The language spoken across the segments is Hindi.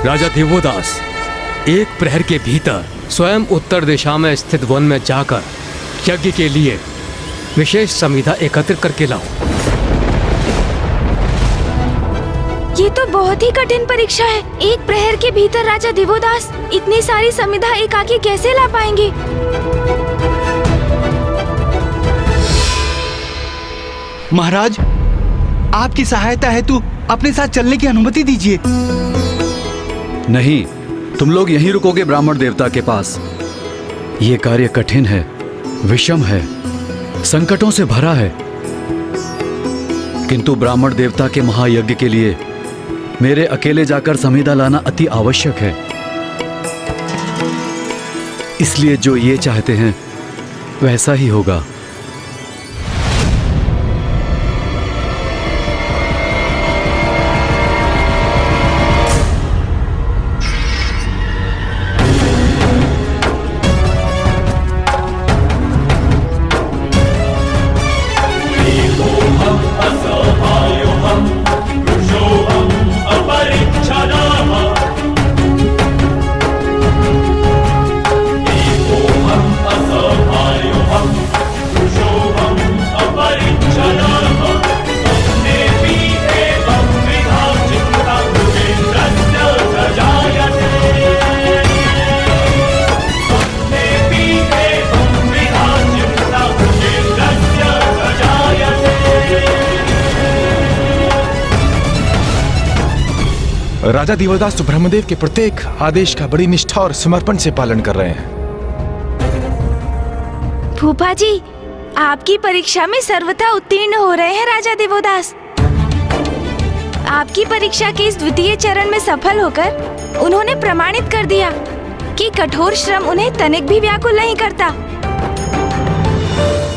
राजा दिवोदास, एक प्रहर के भीतर स्वयं उत्तर दिशा में स्थित वन में जाकर यज्ञ के लिए विशेष समिधा एकत्रित करके लाओ। ये तो बहुत ही कठिन परीक्षा है। एक प्रहर के भीतर राजा दिवोदास इतनी सारी समिधा एकाकी कैसे ला पाएंगे? महाराज, आपकी सहायता हेतु अपने साथ चलने की अनुमति दीजिए। नहीं, तुम लोग यहीं रुकोगे ब्राह्मण देवता के पास। ये कार्य कठिन है, विषम है, संकटों से भरा है, किंतु ब्राह्मण देवता के महायज्ञ के लिए मेरे अकेले जाकर समिधा लाना अति आवश्यक है। इसलिए जो ये चाहते हैं वैसा ही होगा। राजा दिवोदास तो ब्रह्मदेव के प्रत्येक आदेश का बड़ी निष्ठा और समर्पण से पालन कर रहे हैं। फूफा जी, आपकी परीक्षा में सर्वथा उत्तीर्ण हो रहे हैं राजा दिवोदास। आपकी परीक्षा के इस द्वितीय चरण में सफल होकर उन्होंने प्रमाणित कर दिया कि कठोर श्रम उन्हें तनिक भी व्याकुल नहीं करता।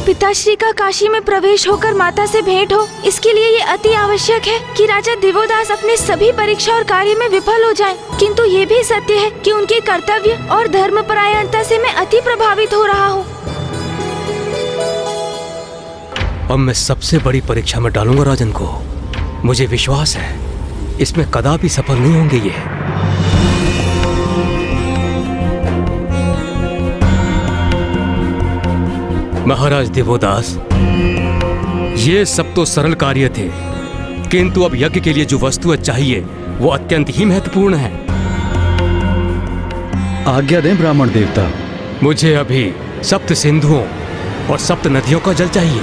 पिताश्री का काशी में प्रवेश होकर माता से भेंट हो, इसके लिए ये अति आवश्यक है कि राजा दिवोदास अपने सभी परीक्षा और कार्य में विफल हो जाएं। किंतु ये भी सत्य है कि उनके कर्तव्य और धर्मपरायणता से मैं अति प्रभावित हो रहा हूँ। अब मैं सबसे बड़ी परीक्षा में डालूंगा राजन को। मुझे विश्वास है इसमें कदापि सफल नहीं होंगे ये। महाराज दिवोदास, ये सब तो सरल कार्य थे, किंतु अब यज्ञ के लिए जो वस्तुएं चाहिए वो अत्यंत ही महत्वपूर्ण है। आज्ञा दें ब्राह्मण देवता। मुझे अभी सप्त सिंधुओं और सप्त नदियों का जल चाहिए।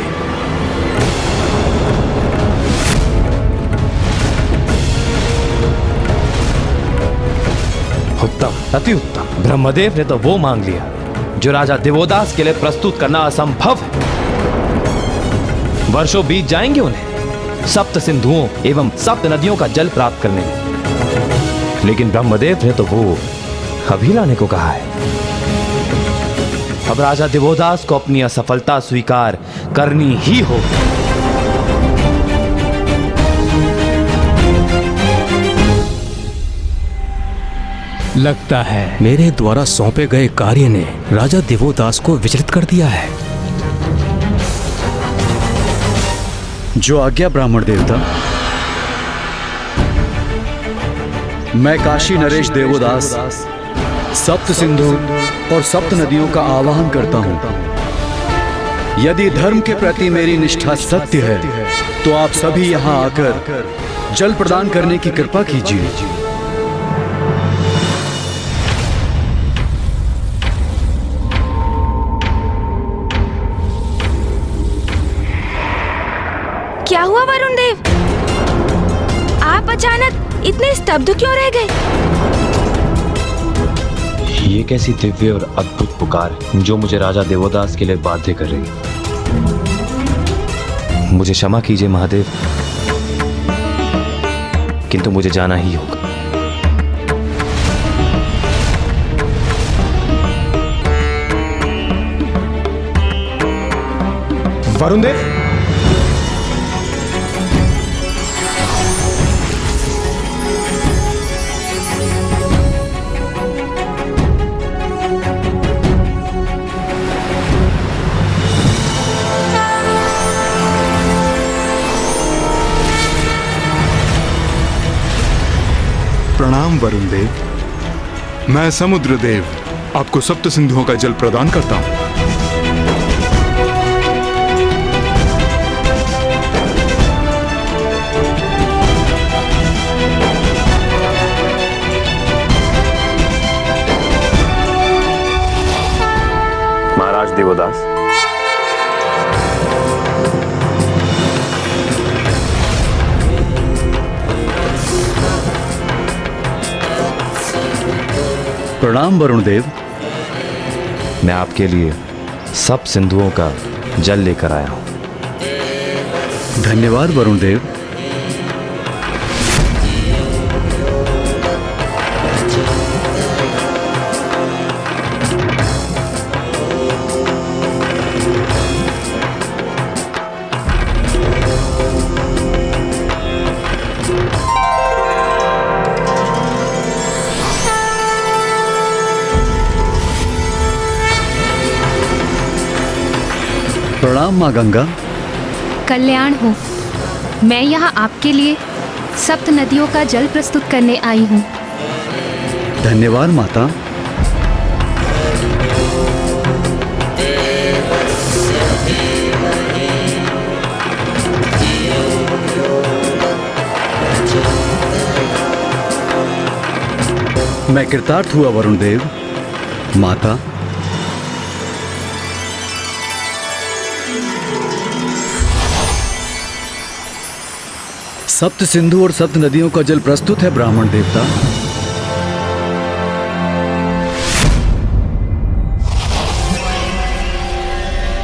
उत्तम, अति उत्तम। ब्रह्मदेव ने तो वो मांग लिया जो राजा दिवोदास के लिए प्रस्तुत करना असंभव है। वर्षों बीत जाएंगे उन्हें सप्त सिंधुओं एवं सप्त नदियों का जल प्राप्त करने में, लेकिन ब्रह्मदेव ने तो वो अभी लाने को कहा है। अब राजा दिवोदास को अपनी असफलता स्वीकार करनी ही होगी। लगता है मेरे द्वारा सौंपे गए कार्य ने राजा दिवोदास को विचलित कर दिया है। जो आज्ञा ब्राह्मण देवता। मैं काशी नरेश देवोदास सप्त सिंधु और सप्त नदियों का आवाहन करता हूं। यदि धर्म के प्रति मेरी निष्ठा सत्य है तो आप सभी यहां आकर जल प्रदान करने की कृपा कीजिए। क्या हुआ वरुण देव? आप अचानक इतने स्तब्ध क्यों रह गए? ये कैसी दिव्य और अद्भुत पुकार जो मुझे राजा दिवोदास के लिए बाध्य कर रही। मुझे क्षमा कीजिए महादेव, किंतु मुझे जाना ही होगा। वरुण देव, प्रणाम वरुण देव। मैं समुद्र देव आपको सप्त सिंधुओं का जल प्रदान करता हूं। महाराज देवोदास, प्रणाम वरुण देव। मैं आपके लिए सब सिंधुओं का जल लेकर आया हूं। धन्यवाद वरुण देव। प्रणाम माँ गंगा। कल्याण हो। मैं यहाँ आपके लिए सप्त नदियों का जल प्रस्तुत करने आई हूँ। धन्यवाद माता। मैं कृतार्थ हुआ वरुण देव। माता, सप्त सिंधु और सप्त नदियों का जल प्रस्तुत है ब्राह्मण देवता।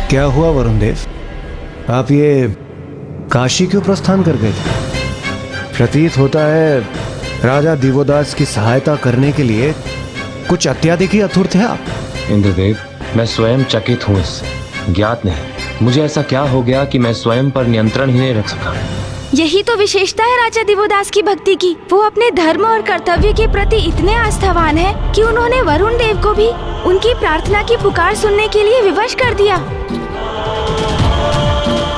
क्या हुआ वरुण देव? आप ये काशी क्यों प्रस्थान कर गए थे? प्रतीत होता है राजा दिवोदास की सहायता करने के लिए कुछ अत्याधिक ही आतुर थे आप। इंद्रदेव, मैं स्वयं चकित हूँ इससे। ज्ञात नहीं मुझे ऐसा क्या हो गया कि मैं स्वयं पर नियंत्रण ही नहीं रख सका। यही तो विशेषता है राजा दिवोदास की भक्ति की। वो अपने धर्म और कर्तव्य के प्रति इतने आस्थावान हैं कि उन्होंने वरुण देव को भी उनकी प्रार्थना की पुकार सुनने के लिए विवश कर दिया।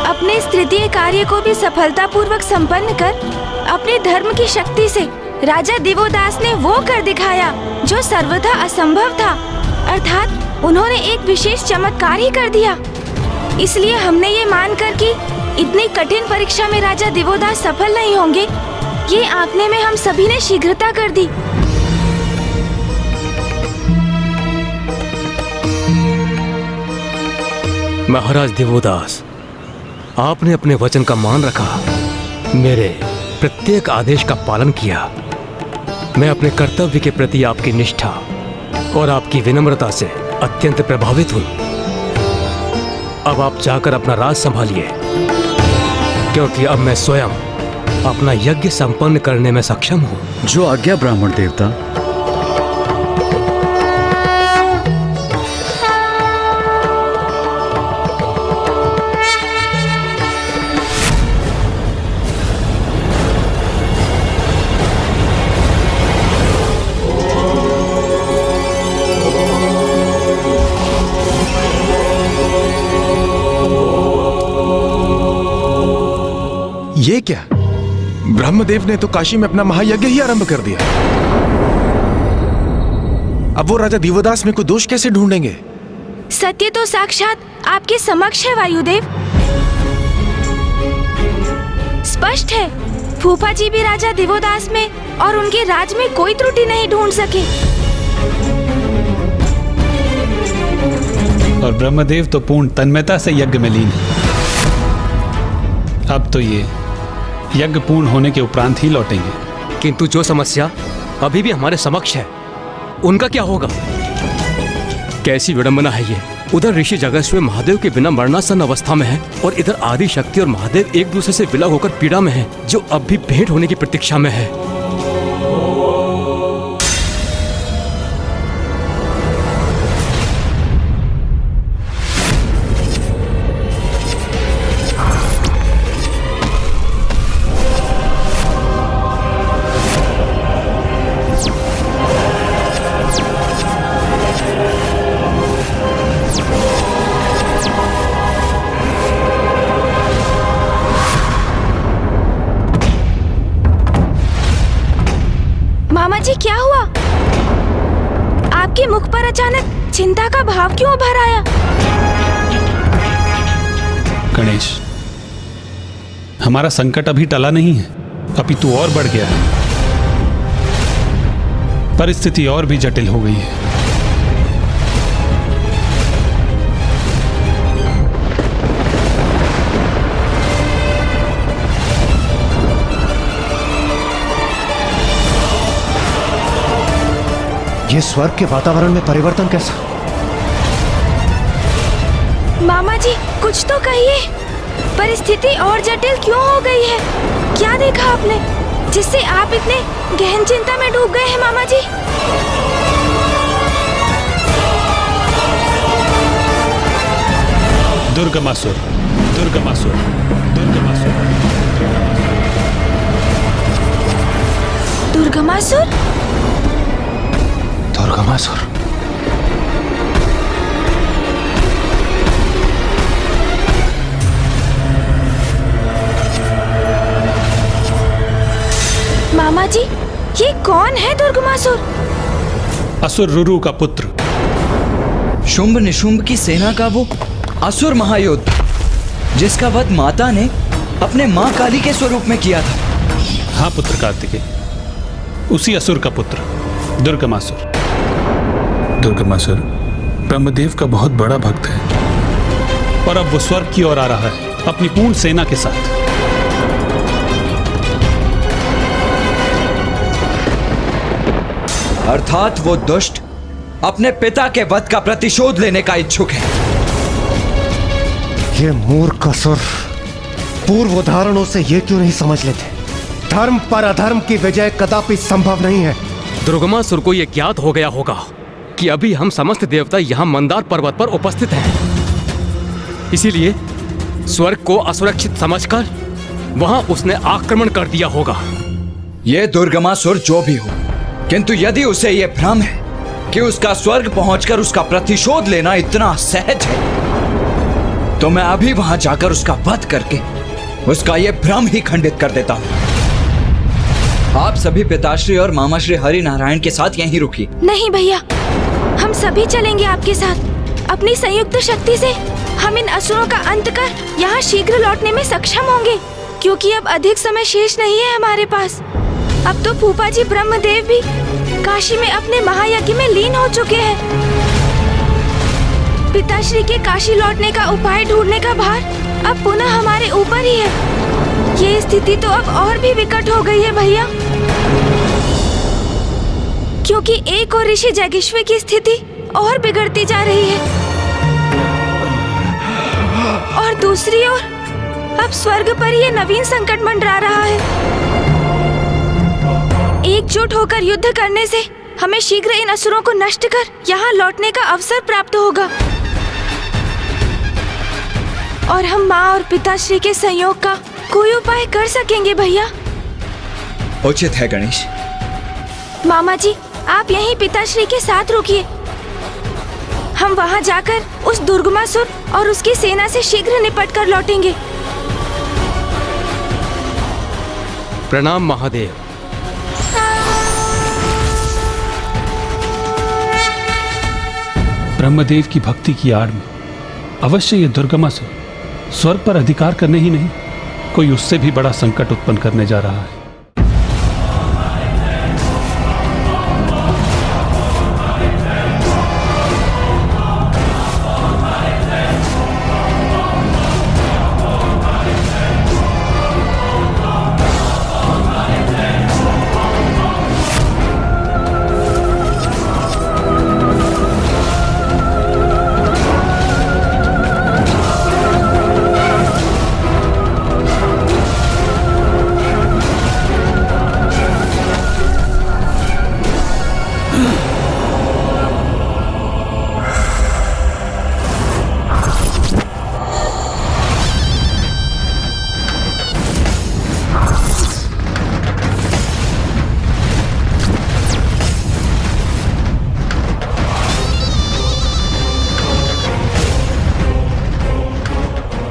अपने इस तृतीय कार्य को भी सफलतापूर्वक संपन्न कर अपने धर्म की शक्ति से राजा दिवोदास ने वो कर दिखाया जो सर्वथा असंभव था, अर्थात उन्होंने एक विशेष चमत्कार ही कर दिया। इसलिए हमने ये मानकर कि इतनी कठिन परीक्षा में राजा दिवोदास सफल नहीं होंगे, ये आंकने में हम सभी ने शीघ्रता कर दी। महाराज दिवोदास, आपने अपने वचन का मान रखा, मेरे प्रत्येक आदेश का पालन किया। मैं अपने कर्तव्य के प्रति आपकी निष्ठा और आपकी विनम्रता से अत्यंत प्रभावित हूँ। अब आप जाकर अपना राज संभालिए, क्योंकि अब मैं स्वयं अपना यज्ञ संपन्न करने में सक्षम हूँ। जो आज्ञा ब्राह्मण देवता। ये क्या? ब्रह्मदेव ने तो काशी में अपना महायज्ञ ही आरंभ कर दिया। अब वो राजा दिवोदास में कोई दोष कैसे ढूंढेंगे? सत्य तो साक्षात आपके समक्ष है वायुदेव। स्पष्ट है फूफा जी भी राजा दिवोदास में और उनके राज में कोई त्रुटि नहीं ढूंढ सके। और ब्रह्मदेव तो पूर्ण तन्मयता से यज्ञ में लीन है। अब तो ये यज्ञ पूर्ण होने के उपरांत ही लौटेंगे। किंतु जो समस्या अभी भी हमारे समक्ष है, उनका क्या होगा? कैसी विडंबना है ये। उधर ऋषि जगस्व महादेव के बिना मरणासन अवस्था में है और इधर आदि शक्ति और महादेव एक दूसरे से विलग होकर पीड़ा में है, जो अब भी भेंट होने की प्रतीक्षा में है। मामा जी क्या हुआ? आपके मुख पर अचानक चिंता का भाव क्यों उभर आया? गणेश, हमारा संकट अभी टला नहीं है, अपितु और बढ़ गया है। परिस्थिति और भी जटिल हो गई है। ये स्वर्ग के वातावरण में परिवर्तन कैसा? मामा जी कुछ तो कहिए, परिस्थिति और जटिल क्यों हो गई है? क्या देखा आपने जिससे आप इतने गहन चिंता में डूब गए हैं मामा जी? दुर्गमासुर, दुर्गमासुर, दुर्गमासुर। दुर्गमासुर? दुर्गमासुर। मामा जी ये कौन है दुर्गमासुर? असुर रुरु का पुत्र, शुंभ निशुंभ की सेना का वो असुर महायोद्धा जिसका वध माता ने अपने माँ काली के स्वरूप में किया था। हाँ पुत्र कार्तिकेय, उसी असुर का पुत्र दुर्गमासुर। दुर्गमासुर ब्रह्मदेव का बहुत बड़ा भक्त है और अब वो स्वर्ग की ओर आ रहा है अपनी पूर्ण सेना के साथ। अर्थात वो दुष्ट अपने पिता के वध का प्रतिशोध लेने का इच्छुक है। ये मूर्ख असुर पूर्व उदाहरणों से ये क्यों नहीं समझ लेते? धर्म पर अधर्म की विजय कदापि संभव नहीं है। दुर्गमासुर को यह ज्ञात हो गया होगा कि अभी हम समस्त देवता यहाँ मंदार पर्वत पर उपस्थित हैं। इसीलिए स्वर्ग को असुरक्षित समझकर वहां उसने आक्रमण कर दिया होगा। ये दुर्गमासुर जो भी हो, किंतु यदि उसे यह भ्रम है कि उसका स्वर्ग पहुंचकर उसका प्रतिशोध लेना इतना सहज है, तो मैं अभी वहां जाकर उसका वध करके उसका यह भ्रम ही खंडित कर देता हूं। आप सभी पिताश्री और मामाश्री हरि नारायण के साथ यहीं रुकिए। नहीं भैया, हम सभी चलेंगे आपके साथ। अपनी संयुक्त शक्ति से हम इन असुरों का अंत कर यहाँ शीघ्र लौटने में सक्षम होंगे, क्योंकि अब अधिक समय शेष नहीं है हमारे पास। अब तो फूफा जी ब्रह्मदेव भी काशी में अपने महायज्ञ में लीन हो चुके हैं। पिताश्री के काशी लौटने का उपाय ढूंढने का भार अब पुनः हमारे ऊपर ही है। ये स्थिति तो अब और भी विकट हो गई है भैया, क्योंकि एक और ऋषि जगेश्वर की स्थिति और बिगड़ती जा रही है और दूसरी ओर अब स्वर्ग पर ये नवीन संकट मंडरा रहा है। एकजुट होकर युद्ध करने से हमें शीघ्र इन असुरों को नष्ट कर यहाँ लौटने का अवसर प्राप्त होगा और हम माँ और पिताश्री के संयोग का कोई उपाय कर सकेंगे भैया। उचित है गणेश। मामा जी आप यहीं पिताश्री के साथ रुकिए। हम वहां जाकर उस दुर्गमासुर और उसकी सेना से शीघ्र निपट कर लौटेंगे। प्रणाम महादेव। ब्रह्मदेव की भक्ति की आड़ में अवश्य ये दुर्गमासुर स्वर्ग पर अधिकार करने ही नहीं, कोई उससे भी बड़ा संकट उत्पन्न करने जा रहा है।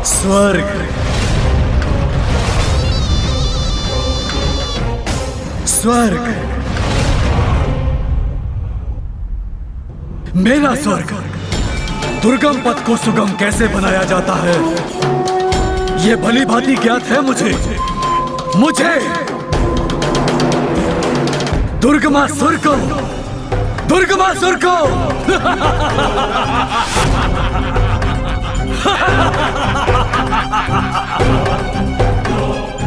स्वर्ग, स्वर्ग, मेरा स्वर्ग दुर्गम पथ को सुगम कैसे बनाया जाता है ये भली भांति ज्ञात है मुझे। दुर्गमासुर को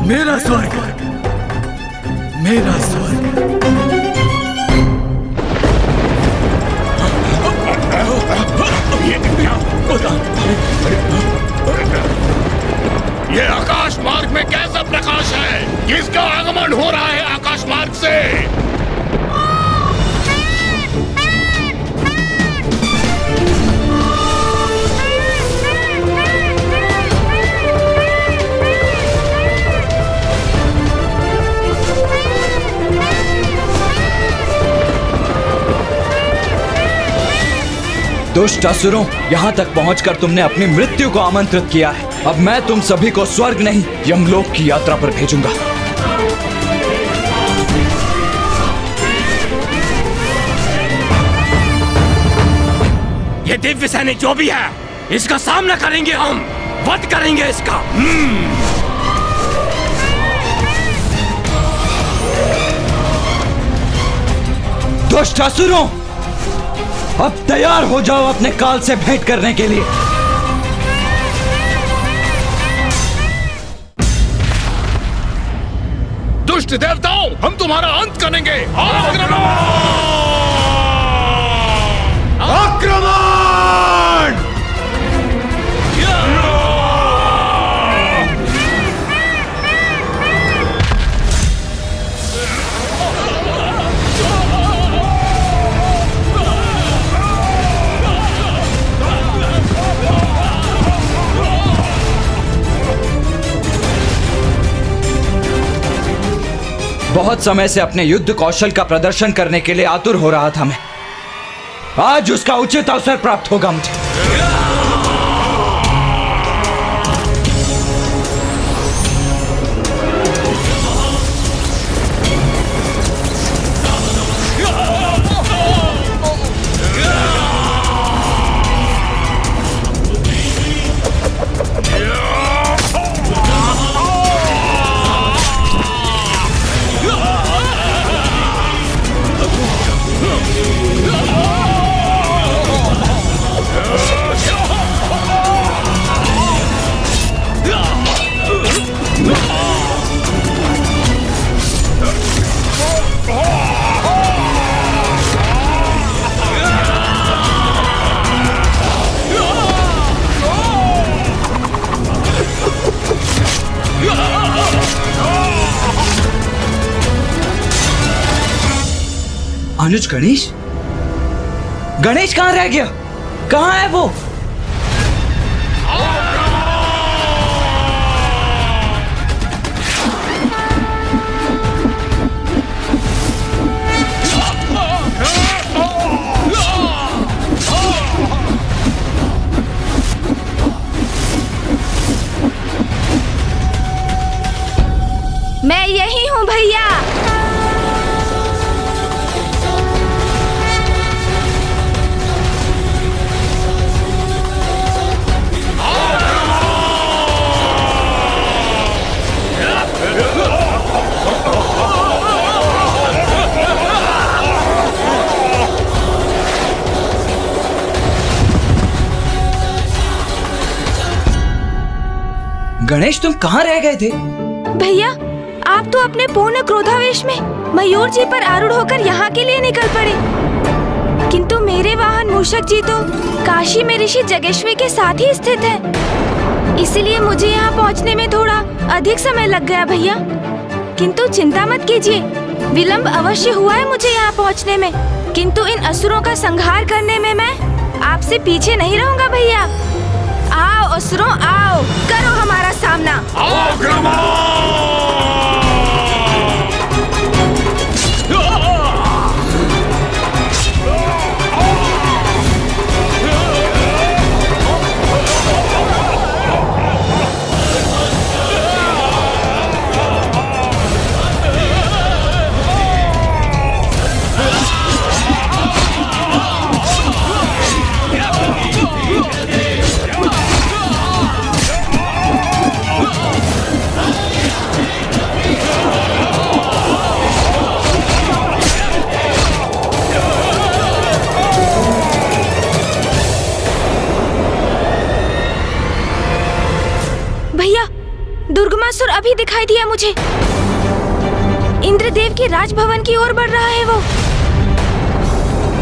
मेरा स्वर्ग ये आकाश मार्ग में कैसा प्रकाश है? किसका आगमन हो रहा है आकाश मार्ग से? दुष्ट असुरों, यहाँ तक पहुँचकर तुमने अपनी मृत्यु को आमंत्रित किया है। अब मैं तुम सभी को स्वर्ग नहीं यमलोक की यात्रा पर भेजूंगा। ये दिव्य सैनिक जो भी है, इसका सामना करेंगे हम, वध करेंगे इसका। दुष्ट असुरों, अब तैयार हो जाओ अपने काल से भेंट करने के लिए। दुष्ट देवताओं, हम तुम्हारा अंत करेंगे। आक्रमण! बहुत समय से अपने युद्ध कौशल का प्रदर्शन करने के लिए आतुर हो रहा था मैं। आज उसका उचित अवसर प्राप्त होगा मुझे। अनुज, गणेश कहाँ रह गया? कहाँ है वो? मैं यही हूँ भैया। गणेश, तुम कहाँ रह गए थे? भैया, आप तो अपने पूर्ण क्रोधावेश में मयूर जी पर आरूढ़ होकर यहाँ के लिए निकल पड़े, किंतु मेरे वाहन मूषक जी तो काशी में ऋषि जगेश्वरी के साथ ही स्थित है। इसलिए मुझे यहाँ पहुँचने में थोड़ा अधिक समय लग गया भैया, किंतु चिंता मत कीजिए, विलम्ब अवश्य हुआ है मुझे यहाँ पहुँचने में, किंतु इन असुरों का संहार करने में मैं आपसे पीछे नहीं रहूँगा भैया। आओ असुरों, आओ, करो हमारा सामना। ही दिखाई दिया मुझे। इंद्रदेव के राजभवन की ओर बढ़ रहा है वो।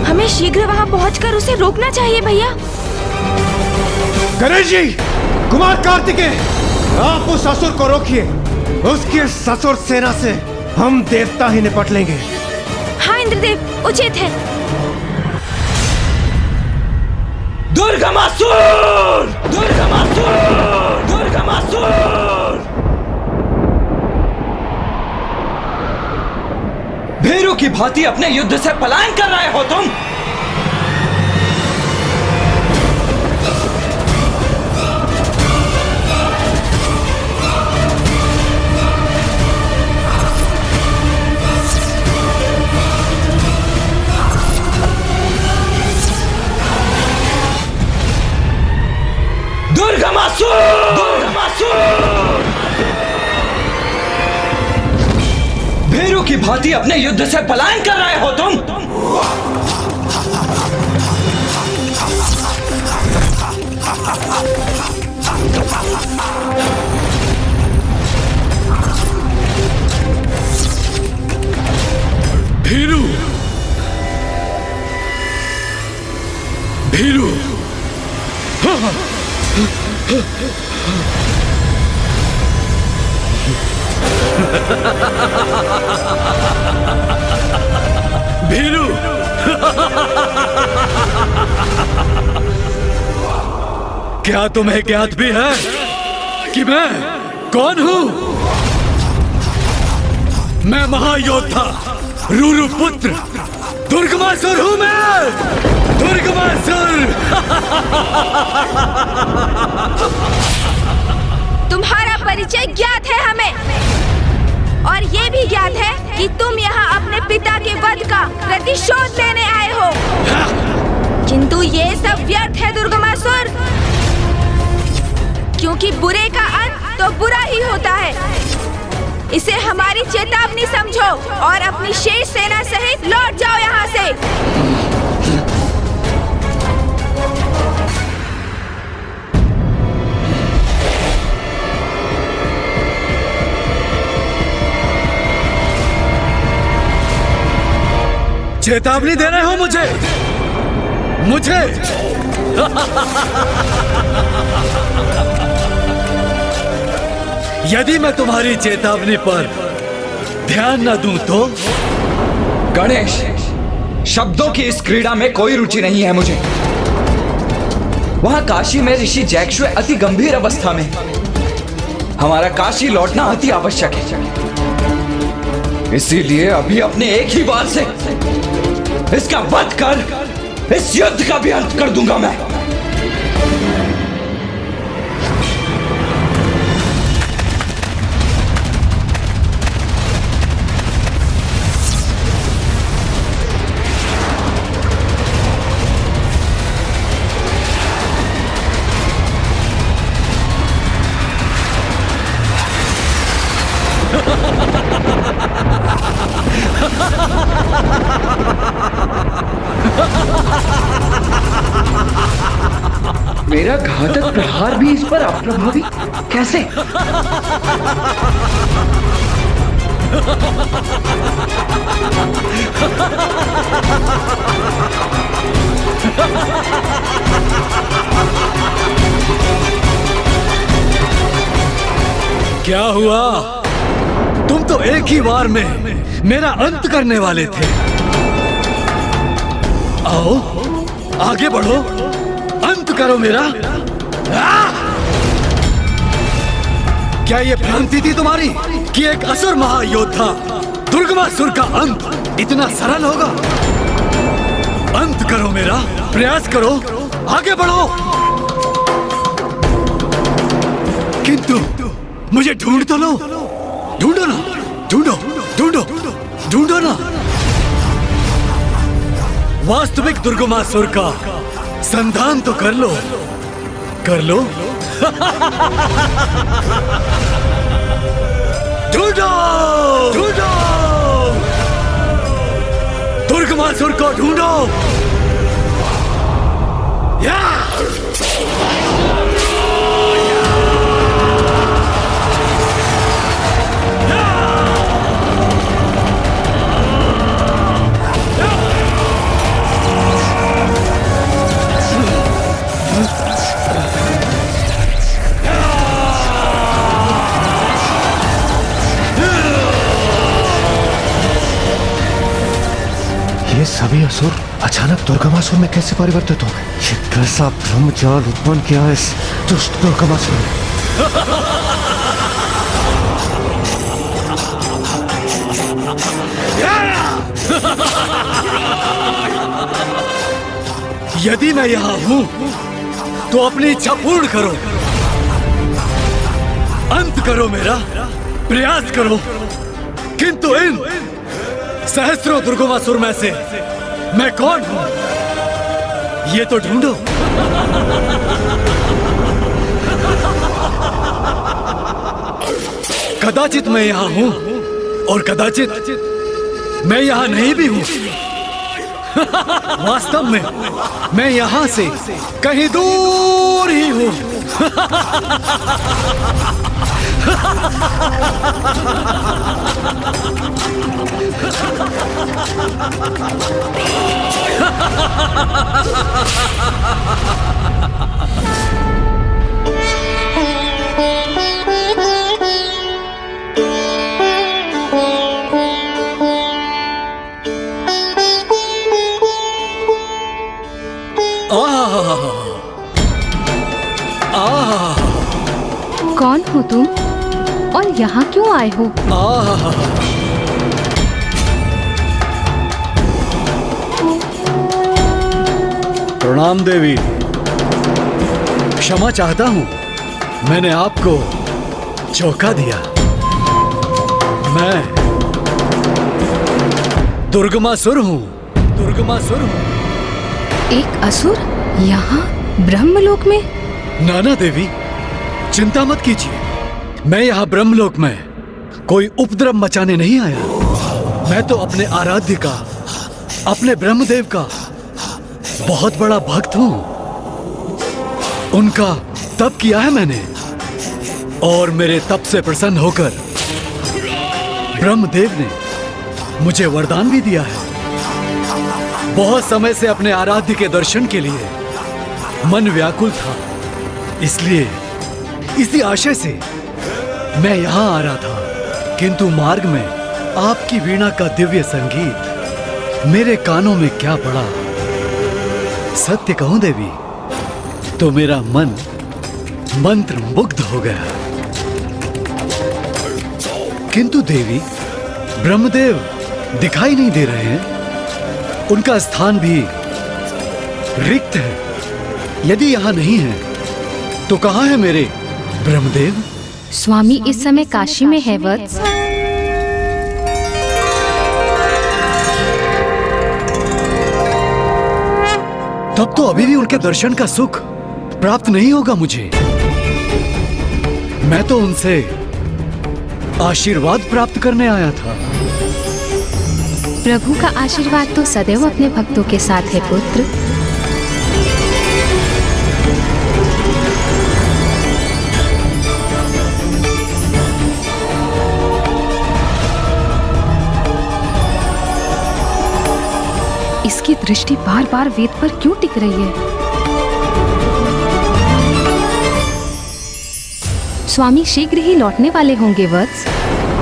हमें शीघ्र वहां पहुंचकर उसे रोकना चाहिए भैया। गणेश जी, कुमार कार्तिकेय, आप उस असुर को रोकिए। उसके ससुर सेना से हम देवता ही निपट लेंगे। हाँ इंद्रदेव, उचित है। दुर्गमासुर! दुर्गमासुर! दुर्गमासुर! भीरू की भांति अपने युद्ध से पलायन कर रहे हो तुम। दुर्गमासुर! दुर्गमासुर! भीरू की भांति अपने युद्ध से पलायन कर रहे हो तुम। भीरू! भीरू! भीरू! क्या तुम्हें ज्ञात भी है कि मैं कौन हूं? मैं महायोद्धा रूरू पुत्र दुर्गमासुर हूं मैं। दुर्गमासुर! तुम्हारा परिचय ज्ञात है हमें, और ये भी ज्ञात है कि तुम यहाँ अपने पिता के वध का प्रतिशोध लेने आए हो। किंतु ये सब व्यर्थ है दुर्गमासुर, क्योंकि बुरे का अंत तो बुरा ही होता है। इसे हमारी चेतावनी समझो और अपनी शेष सेना सहित लौट जाओ यहाँ से। चेतावनी दे रहे हो मुझे? यदि मैं तुम्हारी चेतावनी पर ध्यान न दूं तो? गणेश, शब्दों की इस क्रीड़ा में कोई रुचि नहीं है मुझे। वहां काशी में ऋषि जैक्षुए अति गंभीर अवस्था में। हमारा काशी लौटना अति आवश्यक है। इसीलिए अभी अपने एक ही बार से इसका वध कर इस युद्ध का भी अंत कर दूंगा मैं। मेरा घातक प्रहार भी इस पर अप्रभावी कैसे? क्या हुआ? तुम तो एक ही बार में मेरा अंत करने वाले थे। आओ आगे बढ़ो, अंत करो मेरा। क्या ये भ्रांति थी तुम्हारी कि एक असुर महायोद्धा दुर्गमासुर का अंत इतना सरल होगा? अंत करो मेरा, प्रयास करो, आगे बढ़ो। किंतु मुझे ढूंढ तो लो, ढूंढो ना, ढूंढो ढूंढो ढूंढो ना। वास्तविक दुर्गमासुर का संधान तो कर लो, कर लो। ढूंढो ढूंढो, दुर्गमासुर को ढूंढो। या ये सभी असुर अचानक दुर्गमासुर में कैसे परिवर्तित हो गए? ये कैसा ब्रह्मजाल उत्पन्न किया है इस दुष्ट दुर्गमासुर ने? यदि मैं यहाँ हूँ तो अपनी इच्छा पूर्ण करो, अंत करो, मेरा प्रयास करो, किंतु इन सहस्रों दुर्गमासुर में से मैं कौन हूं ये तो ढूंढो। कदाचित मैं यहां हूं और कदाचित मैं यहां नहीं भी हूं। वास्तव में मैं यहां से कहीं दूर ही हूं। कौन हो तुम और यहाँ क्यों आए हो? प्रणाम देवी, क्षमा चाहता हूँ, मैंने आपको चौंका दिया। मैं दुर्गमासुर हूँ, दुर्गमासुर हूँ। एक असुर यहाँ ब्रह्मलोक में? नाना देवी, चिंता मत कीजिए, मैं यहाँ ब्रह्मलोक में कोई उपद्रव मचाने नहीं आया। मैं तो अपने आराध्य का, अपने ब्रह्मदेव का बहुत बड़ा भक्त हूँ। उनका तप किया है मैंने और मेरे तप से प्रसन्न होकर ब्रह्मदेव ने मुझे वरदान भी दिया है। बहुत समय से अपने आराध्य के दर्शन के लिए मन व्याकुल था, इसलिए इसी आशय से मैं यहाँ आ रहा था, किंतु मार्ग में आपकी वीणा का दिव्य संगीत मेरे कानों में क्या पड़ा। सत्य कहूं देवी तो मेरा मन मंत्र मुग्ध हो गया। किंतु देवी, ब्रह्मदेव दिखाई नहीं दे रहे हैं, उनका स्थान भी रिक्त है। यदि यहाँ नहीं है तो कहाँ है मेरे ब्रह्मदेव? स्वामी इस समय काशी में है वत्स। तब तो अभी भी उनके दर्शन का सुख प्राप्त नहीं होगा मुझे। मैं तो उनसे आशीर्वाद प्राप्त करने आया था। प्रभु का आशीर्वाद तो सदैव अपने भक्तों के साथ है पुत्र। इसकी दृष्टि बार बार वेद पर क्यों टिक रही है? स्वामी शीघ्र ही लौटने वाले होंगे वत्स।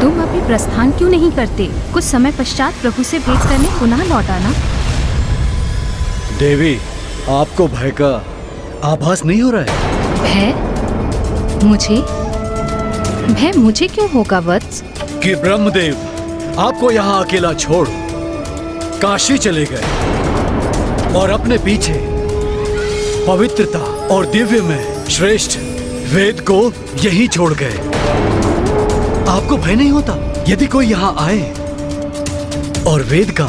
तुम अभी प्रस्थान क्यों नहीं करते? कुछ समय पश्चात प्रभु से भेंट करने पुनः लौट आना। देवी, आपको भय का आभास नहीं हो रहा है? भय? मुझे? भय मुझे क्यों होगा वत्स? कि ब्रह्मदेव आपको यहाँ अकेला छोड़ काशी चले गए और अपने पीछे पवित्रता और दिव्य में श्रेष्ठ वेद को यही छोड़ गए। आपको भय नहीं होता यदि कोई यहाँ आए और वेद का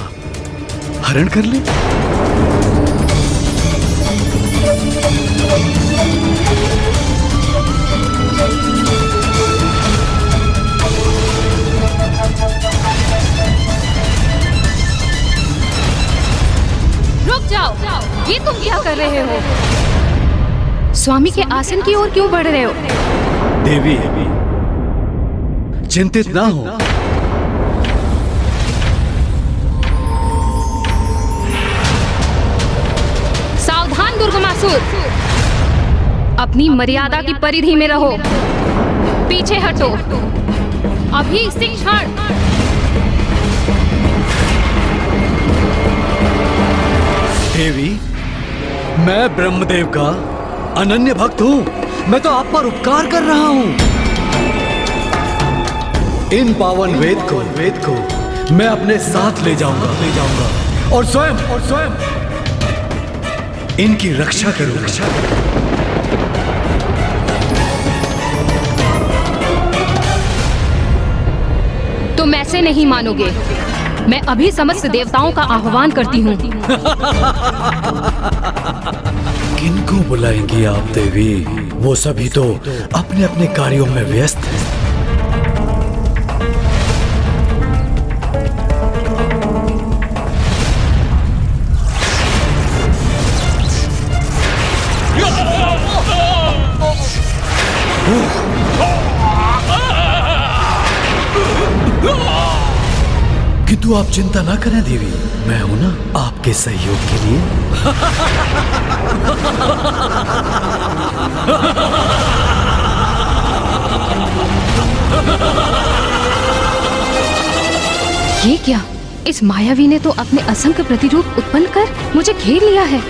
हरण कर ले? रुक जाओ, ये तुम क्या कर रहे हो? स्वामी के आसन की ओर क्यों बढ़ रहे हो? देवी, चिंतित ना हो। सावधान दुर्गमासुर, अपनी मर्यादा की परिधि में रहो। पीछे हटो, अभी इसी क्षण। देवी, मैं ब्रह्मदेव का अनन्य भक्त हूँ। मैं तो आप पर उपकार कर रहा हूँ। इन पावन वेद को मैं अपने साथ ले जाऊंगा और स्वयं इनकी रक्षा करूंगा। तुम ऐसे नहीं मानोगे। मैं अभी समस्त देवताओं का आह्वान करती हूँ। किनको बुलाएंगी आप देवी? वो सभी तो अपने अपने कार्यों में व्यस्त हैं। किंतु आप चिंता ना करें देवी, मैं हूं ना आपके सहयोग के लिए। ये क्या? इस मायावी ने तो अपने असंख्य प्रतिरूप उत्पन्न कर मुझे घेर लिया है।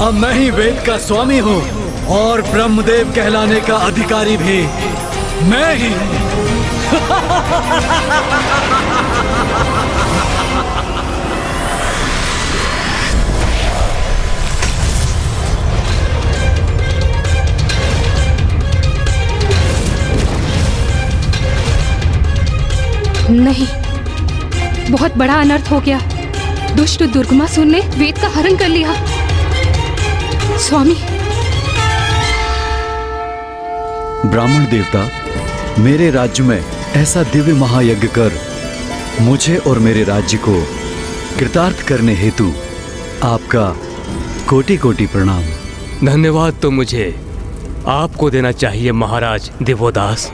अब मैं ही वेद का स्वामी हूँ और ब्रह्मदेव कहलाने का अधिकारी भी मैं ही। नहीं, बहुत बड़ा अनर्थ हो गया। दुष्ट दुर्गमासुर ने वेद का हरण कर लिया। स्वामी, ब्राह्मण देवता, मेरे राज्य में ऐसा दिव्य महायज्ञ कर मुझे और मेरे राज्य को कृतार्थ करने हेतु आपका कोटि कोटि प्रणाम। धन्यवाद तो मुझे आपको देना चाहिए महाराज दिवोदास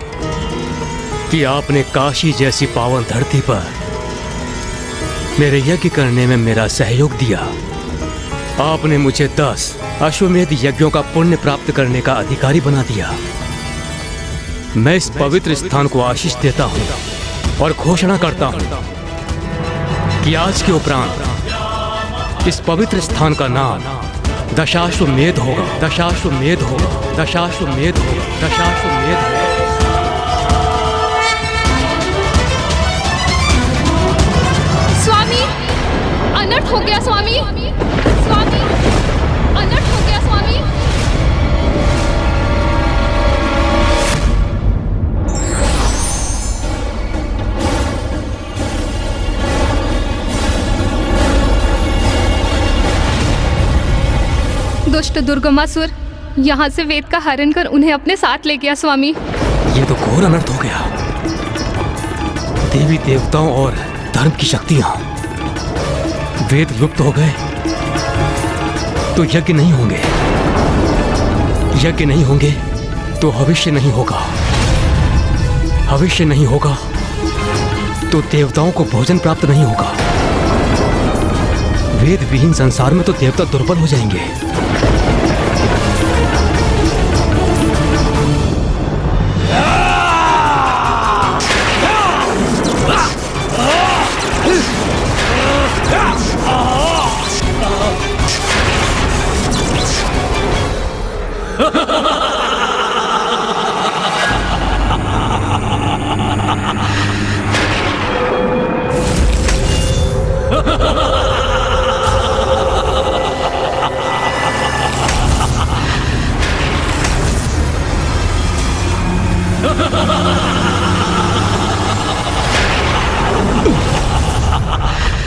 कि आपने काशी जैसी पावन धरती पर मेरे यज्ञ करने में मेरा सहयोग दिया। आपने मुझे 10 अश्वमेध यज्ञों का पुण्य प्राप्त करने का अधिकारी बना दिया। मैं इस पवित्र स्थान को आशीष देता हूँ और घोषणा करता हूँ कि आज के उपरांत इस पवित्र स्थान का नाम दशाश्वमेध होगा। दशाश्वमेध होगा। दशाश्वमेध होगा। दशाश्वमेध होगा। स्वामी, अनर्थ हो गया स्वामी। स्वामी, अनर्थ हो गया स्वामी। दुष्ट दुर्गमासुर यहाँ से वेद का हरण कर उन्हें अपने साथ ले गया स्वामी। ये तो घोर अनर्थ हो गया। देवी देवताओं और धर्म की शक्तियां वेद लुप्त हो गए तो यज्ञ नहीं होंगे। यज्ञ नहीं होंगे तो भविष्य नहीं होगा। भविष्य नहीं होगा तो देवताओं को भोजन प्राप्त नहीं होगा। वेद विहीन संसार में तो देवता दुर्बल हो जाएंगे।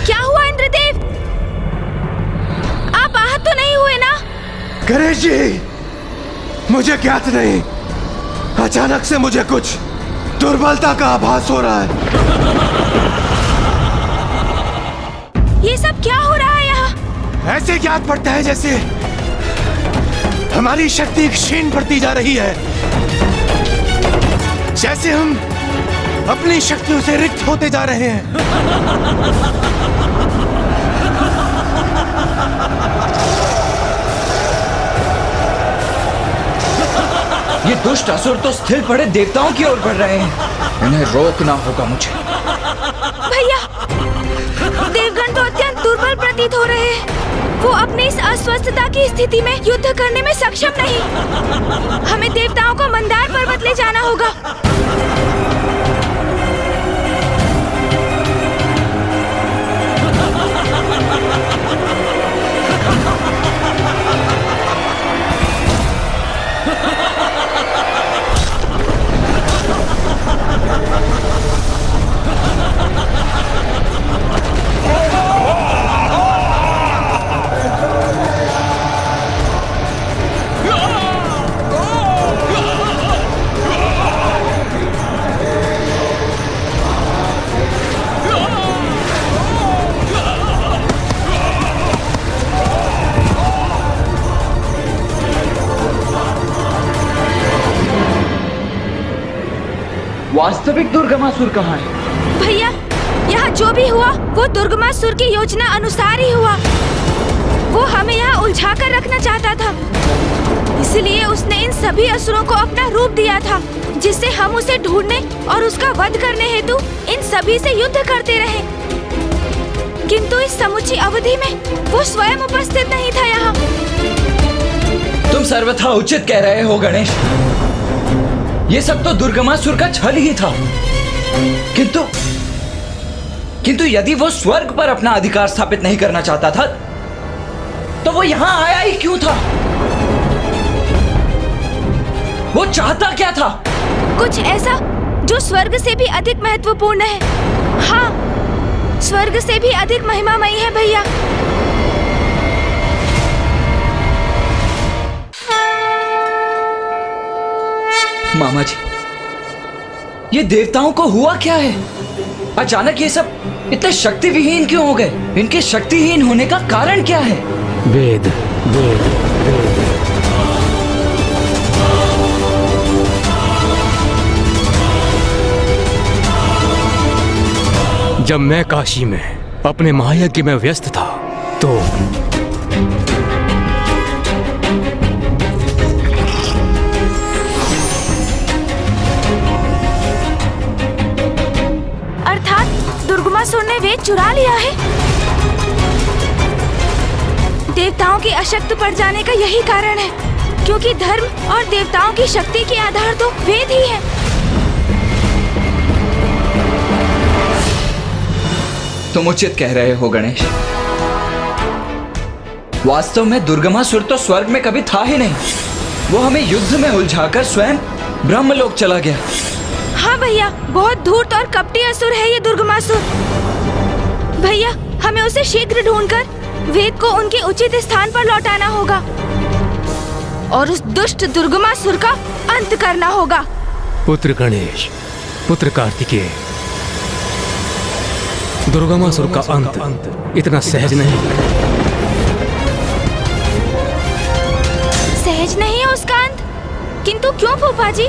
क्या हुआ इंद्रदेव? आप आहत तो नहीं हुए ना? गणेश जी, मुझे ज्ञात नहीं, अचानक से मुझे कुछ दुर्बलता का आभास हो रहा है। ये सब क्या हो रहा है यहाँ? ऐसे ज्ञात पड़ता है जैसे हमारी शक्ति क्षीण पड़ती जा रही है, जैसे हम अपनी शक्तियों से रिक्त होते जा रहे हैं। ये दुष्ट असुर तो स्थिर पड़े देवताओं की ओर बढ़ रहे हैं। इन्हें रोकना होगा मुझे। भैया, देवगण तो अत्यंत दुर्बल प्रतीत हो रहे हैं। वो अपनी इस अस्वस्थता की स्थिति में युद्ध करने में सक्षम नहीं। हमें देवताओं को मंदार पर्वत ले जाना होगा। वास्तविक दुर्गमासुर कहाँ है? भैया, यहाँ जो भी हुआ वो दुर्गमासुर की योजना अनुसार ही हुआ। वो हमें यहाँ उलझा कर रखना चाहता था, इसलिए उसने इन सभी असुरों को अपना रूप दिया था, जिससे हम उसे ढूंढने और उसका वध करने हेतु इन सभी से युद्ध करते रहे। किंतु इस समुची अवधि में वो स्वयं उपस्थित नहीं था यहाँ। तुम सर्वथा उचित कह रहे हो गणेश। ये सब तो दुर्गमासुर का छल ही था। किंतु यदि वो स्वर्ग पर अपना अधिकार स्थापित नहीं करना चाहता था, तो वो यहाँ आया ही क्यों था? वो चाहता क्या था? कुछ ऐसा जो स्वर्ग से भी अधिक महत्वपूर्ण है। हाँ, स्वर्ग से भी अधिक महिमामयी है भैया। मामा जी, ये देवताओं को हुआ क्या है? अचानक ये सब इतने शक्तिविहीन क्यों हो गए? इनके शक्तिहीन होने का कारण क्या है? वेद वेद वेद। जब मैं काशी में अपने महायज्ञ में व्यस्त था, तो दुर्गमासुर ने वेद चुरा लिया है। देवताओं के अशक्त पड़ जाने का यही कारण है, क्योंकि धर्म और देवताओं की शक्ति के आधार तो वेद ही है। तुम उचित कह रहे हो गणेश। वास्तव में दुर्गमासुर तो स्वर्ग में कभी था ही नहीं। वो हमें युद्ध में उलझाकर स्वयं ब्रह्मलोक चला गया। हाँ भैया, बहुत धूर्त और कपटी असुर है ये दुर्गमासुर। भैया, हमें उसे शीघ्र ढूंढकर वेद को उनके उचित स्थान पर लौटाना होगा और उस दुष्ट दुर्गमासुर का अंत करना होगा। पुत्र गणेश, पुत्र कार्तिकेय, दुर्गमासुर का अंत इतना सहज नहीं। सहज नहीं है उसका अंत? किंतु क्यों फूफा जी?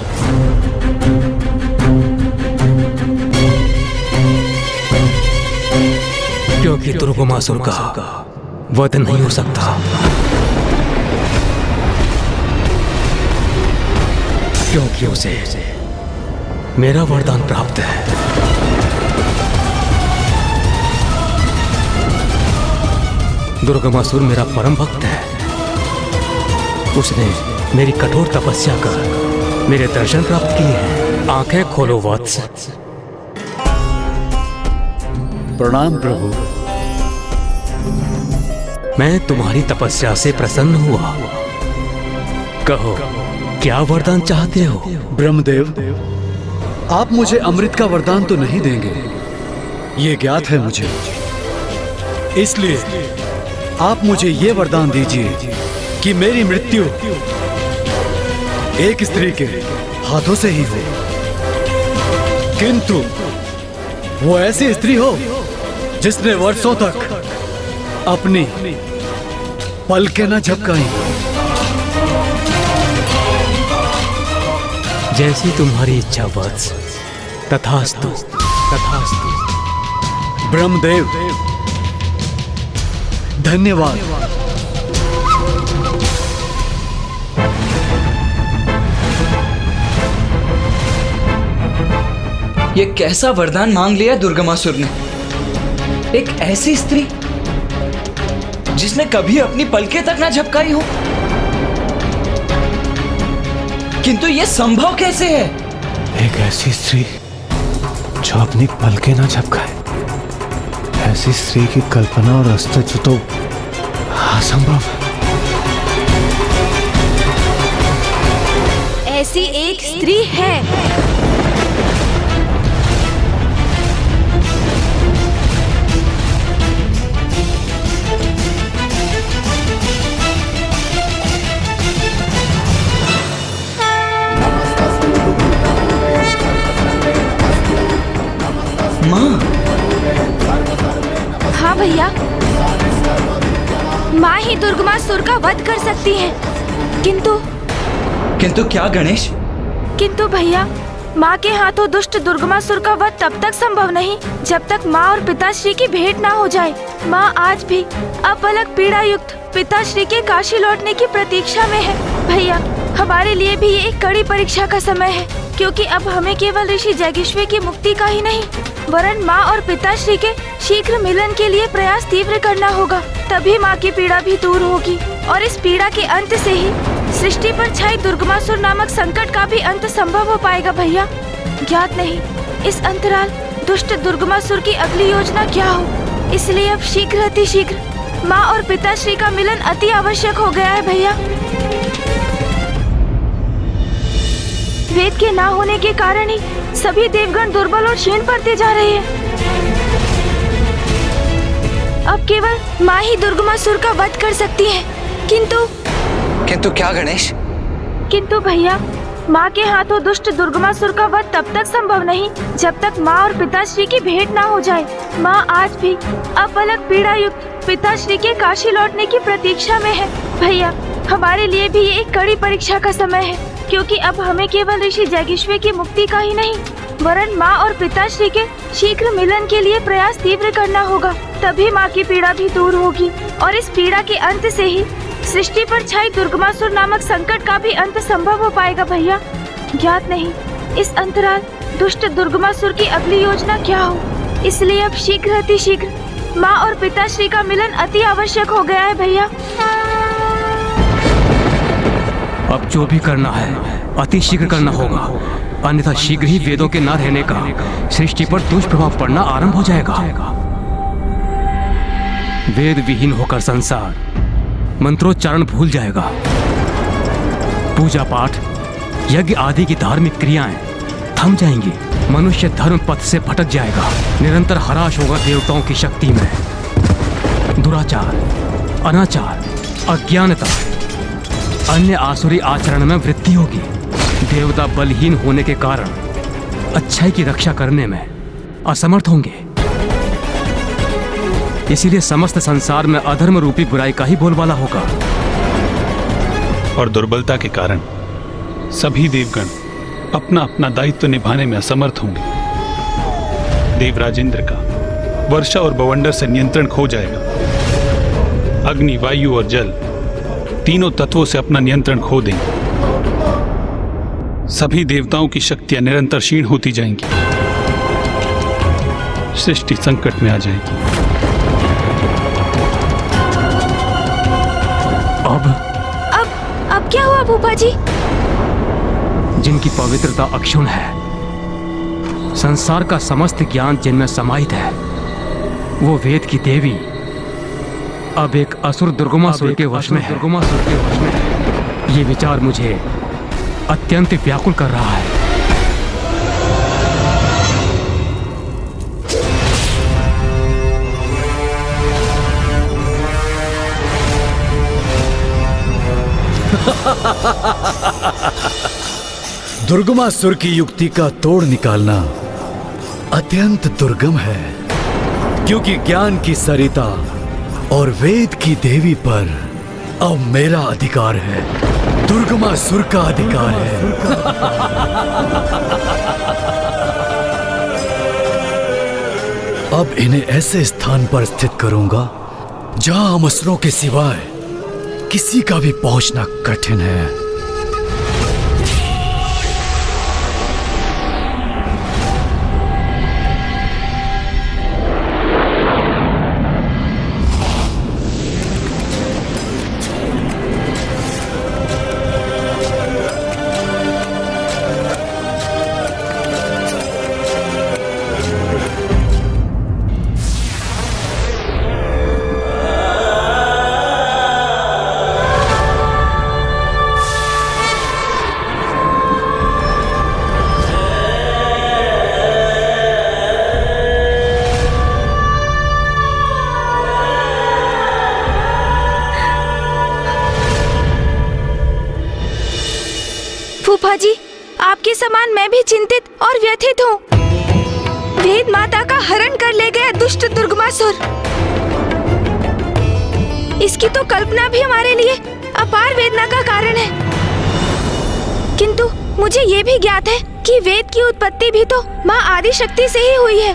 क्योंकि दुर्गमासुर का वध नहीं हो सकता, क्योंकि उसे मेरा वरदान प्राप्त है। दुर्गमासुर मेरा परम भक्त है। उसने मेरी कठोर तपस्या कर मेरे दर्शन प्राप्त किए हैं। आंखें खोलो वत्स। प्रणाम प्रभु। मैं तुम्हारी तपस्या से प्रसन्न हुआ। कहो, क्या वरदान चाहते हो? ब्रह्मदेव, आप मुझे अमृत का वरदान तो नहीं देंगे, ये ज्ञात है मुझे। इसलिए आप मुझे ये वरदान दीजिए कि मेरी मृत्यु एक स्त्री के हाथों से ही हो, किंतु वो ऐसी स्त्री हो जिसने वर्षों तक अपनी पलकें न झपकाई। जैसी तुम्हारी इच्छा वत्स, तथास्तु तथास्तु। ब्रह्मदेव, धन्यवाद। ये कैसा वरदान मांग लिया दुर्गमासुर ने? एक ऐसी स्त्री जिसने कभी अपनी पलकें तक ना झपकाई हो, किंतु ये संभव कैसे है? एक ऐसी स्त्री जो अपनी पलकें ना झपकाए, ऐसी स्त्री की कल्पना और अस्तित्व तो असंभव है। ऐसी एक स्त्री है। हाँ भैया, माँ ही दुर्गमासुर का वध कर सकती है। किंतु क्या गणेश? किंतु भैया, माँ के हाथों दुष्ट दुर्गमासुर का वध तब तक संभव नहीं जब तक माँ और पिताश्री की भेंट ना हो जाए। माँ आज भी अपलक पीड़ा युक्त पिताश्री के काशी लौटने की प्रतीक्षा में है। भैया, हमारे लिए भी ये एक कड़ी परीक्षा का समय है, क्योंकि अब हमें केवल ऋषि जैगिश्वे की मुक्ति का ही नहीं, वरन माँ और पिताश्री के शीघ्र मिलन के लिए प्रयास तीव्र करना होगा। तभी माँ की पीड़ा भी दूर होगी और इस पीड़ा के अंत से ही सृष्टि पर छाई दुर्गमासुर नामक संकट का भी अंत संभव हो पाएगा। भैया, ज्ञात नहीं इस अंतराल दुष्ट दुर्गमासुर की अगली योजना क्या हो, इसलिए अब शीघ्र अतिशीघ्र माँ और पिताश्री का मिलन अति आवश्यक हो गया है। भैया, वेद के ना होने के कारण ही सभी देवगण दुर्बल और क्षीण पड़ते जा रहे हैं। अब केवल माँ ही दुर्गमासुर का वध कर सकती है। किंतु क्या गणेश? किंतु भैया, माँ के हाथों दुष्ट दुर्गमासुर का वध तब तक संभव नहीं जब तक माँ और पिताश्री की भेंट ना हो जाए। माँ आज भी अपलक पीड़ा युक्त पिताश्री के काशी लौटने की प्रतीक्षा में है। भैया, हमारे लिए भी ये एक कड़ी परीक्षा का समय है, क्योंकि अब हमें केवल ऋषि जैगिश्वे की मुक्ति का ही नहीं, वरन माँ और पिताश्री के शीघ्र मिलन के लिए प्रयास तीव्र करना होगा। तभी माँ की पीड़ा भी दूर होगी और इस पीड़ा के अंत से ही सृष्टि पर छाई दुर्गमासुर नामक संकट का भी अंत संभव हो पाएगा। भैया, ज्ञात नहीं इस अंतराल दुष्ट दुर्गमासुर की अगली योजना क्या हो, इसलिए अब शीघ्र अतिशीघ्र माँ और पिताश्री का मिलन अति आवश्यक हो गया है। भैया, अब जो भी करना है अति शीघ्र करना होगा, अन्यथा शीघ्र ही वेदों के न रहने का सृष्टि पर दुष्प्रभाव पड़ना आरंभ हो जाएगा। वेद विहीन होकर संसार मंत्रोच्चारण भूल जाएगा। पूजा पाठ, यज्ञ आदि की धार्मिक क्रियाएं थम जाएंगी। मनुष्य धर्म पथ से भटक जाएगा। निरंतर हराश होगा देवताओं की शक्ति में। दुराचार, अनाचार, अज्ञानता, अन्य आसुरी आचरण में वृद्धि होगी। देवता बलहीन होने के कारण अच्छाई की रक्षा करने में असमर्थ होंगे। इसीलिए समस्त संसार में अधर्म रूपी बुराई का ही बोलबाला होगा। और दुर्बलता के कारण सभी देवगण अपना अपना दायित्व निभाने में असमर्थ होंगे। देवराज इंद्र का वर्षा और बवंडर से नियंत्रण खो जाएगा। अग्नि, वायु और जल तीनों तत्वों से अपना नियंत्रण खो देंगे। सभी देवताओं की शक्तियां निरंतर क्षीण होती जाएंगी। सृष्टि संकट में आ जाएगी। अब क्या हुआ भूपा जी? जिनकी पवित्रता अक्षुण्ण है, संसार का समस्त ज्ञान जिनमें समाहित है, वो वेद की देवी अब एक असुर दुर्गमासुर के वश में है। ये विचार मुझे अत्यंत व्याकुल कर रहा है। दुर्गमासुर की युक्ति का तोड़ निकालना अत्यंत दुर्गम है, क्योंकि ज्ञान की सरिता और वेद की देवी पर अब मेरा अधिकार है, दुर्गमासुर का अधिकार है। अब इन्हें ऐसे स्थान पर स्थित करूंगा जहां असुरों के सिवाय किसी का भी पहुंचना कठिन है। फूफा जी, आपके समान मैं भी चिंतित और व्यथित हूँ। वेद माता का हरण कर ले गया दुष्ट दुर्गमासुर। इसकी तो कल्पना भी हमारे लिए अपार वेदना का कारण है। किंतु मुझे ये भी ज्ञात है कि वेद की उत्पत्ति भी तो माँ आदिशक्ति से ही हुई है।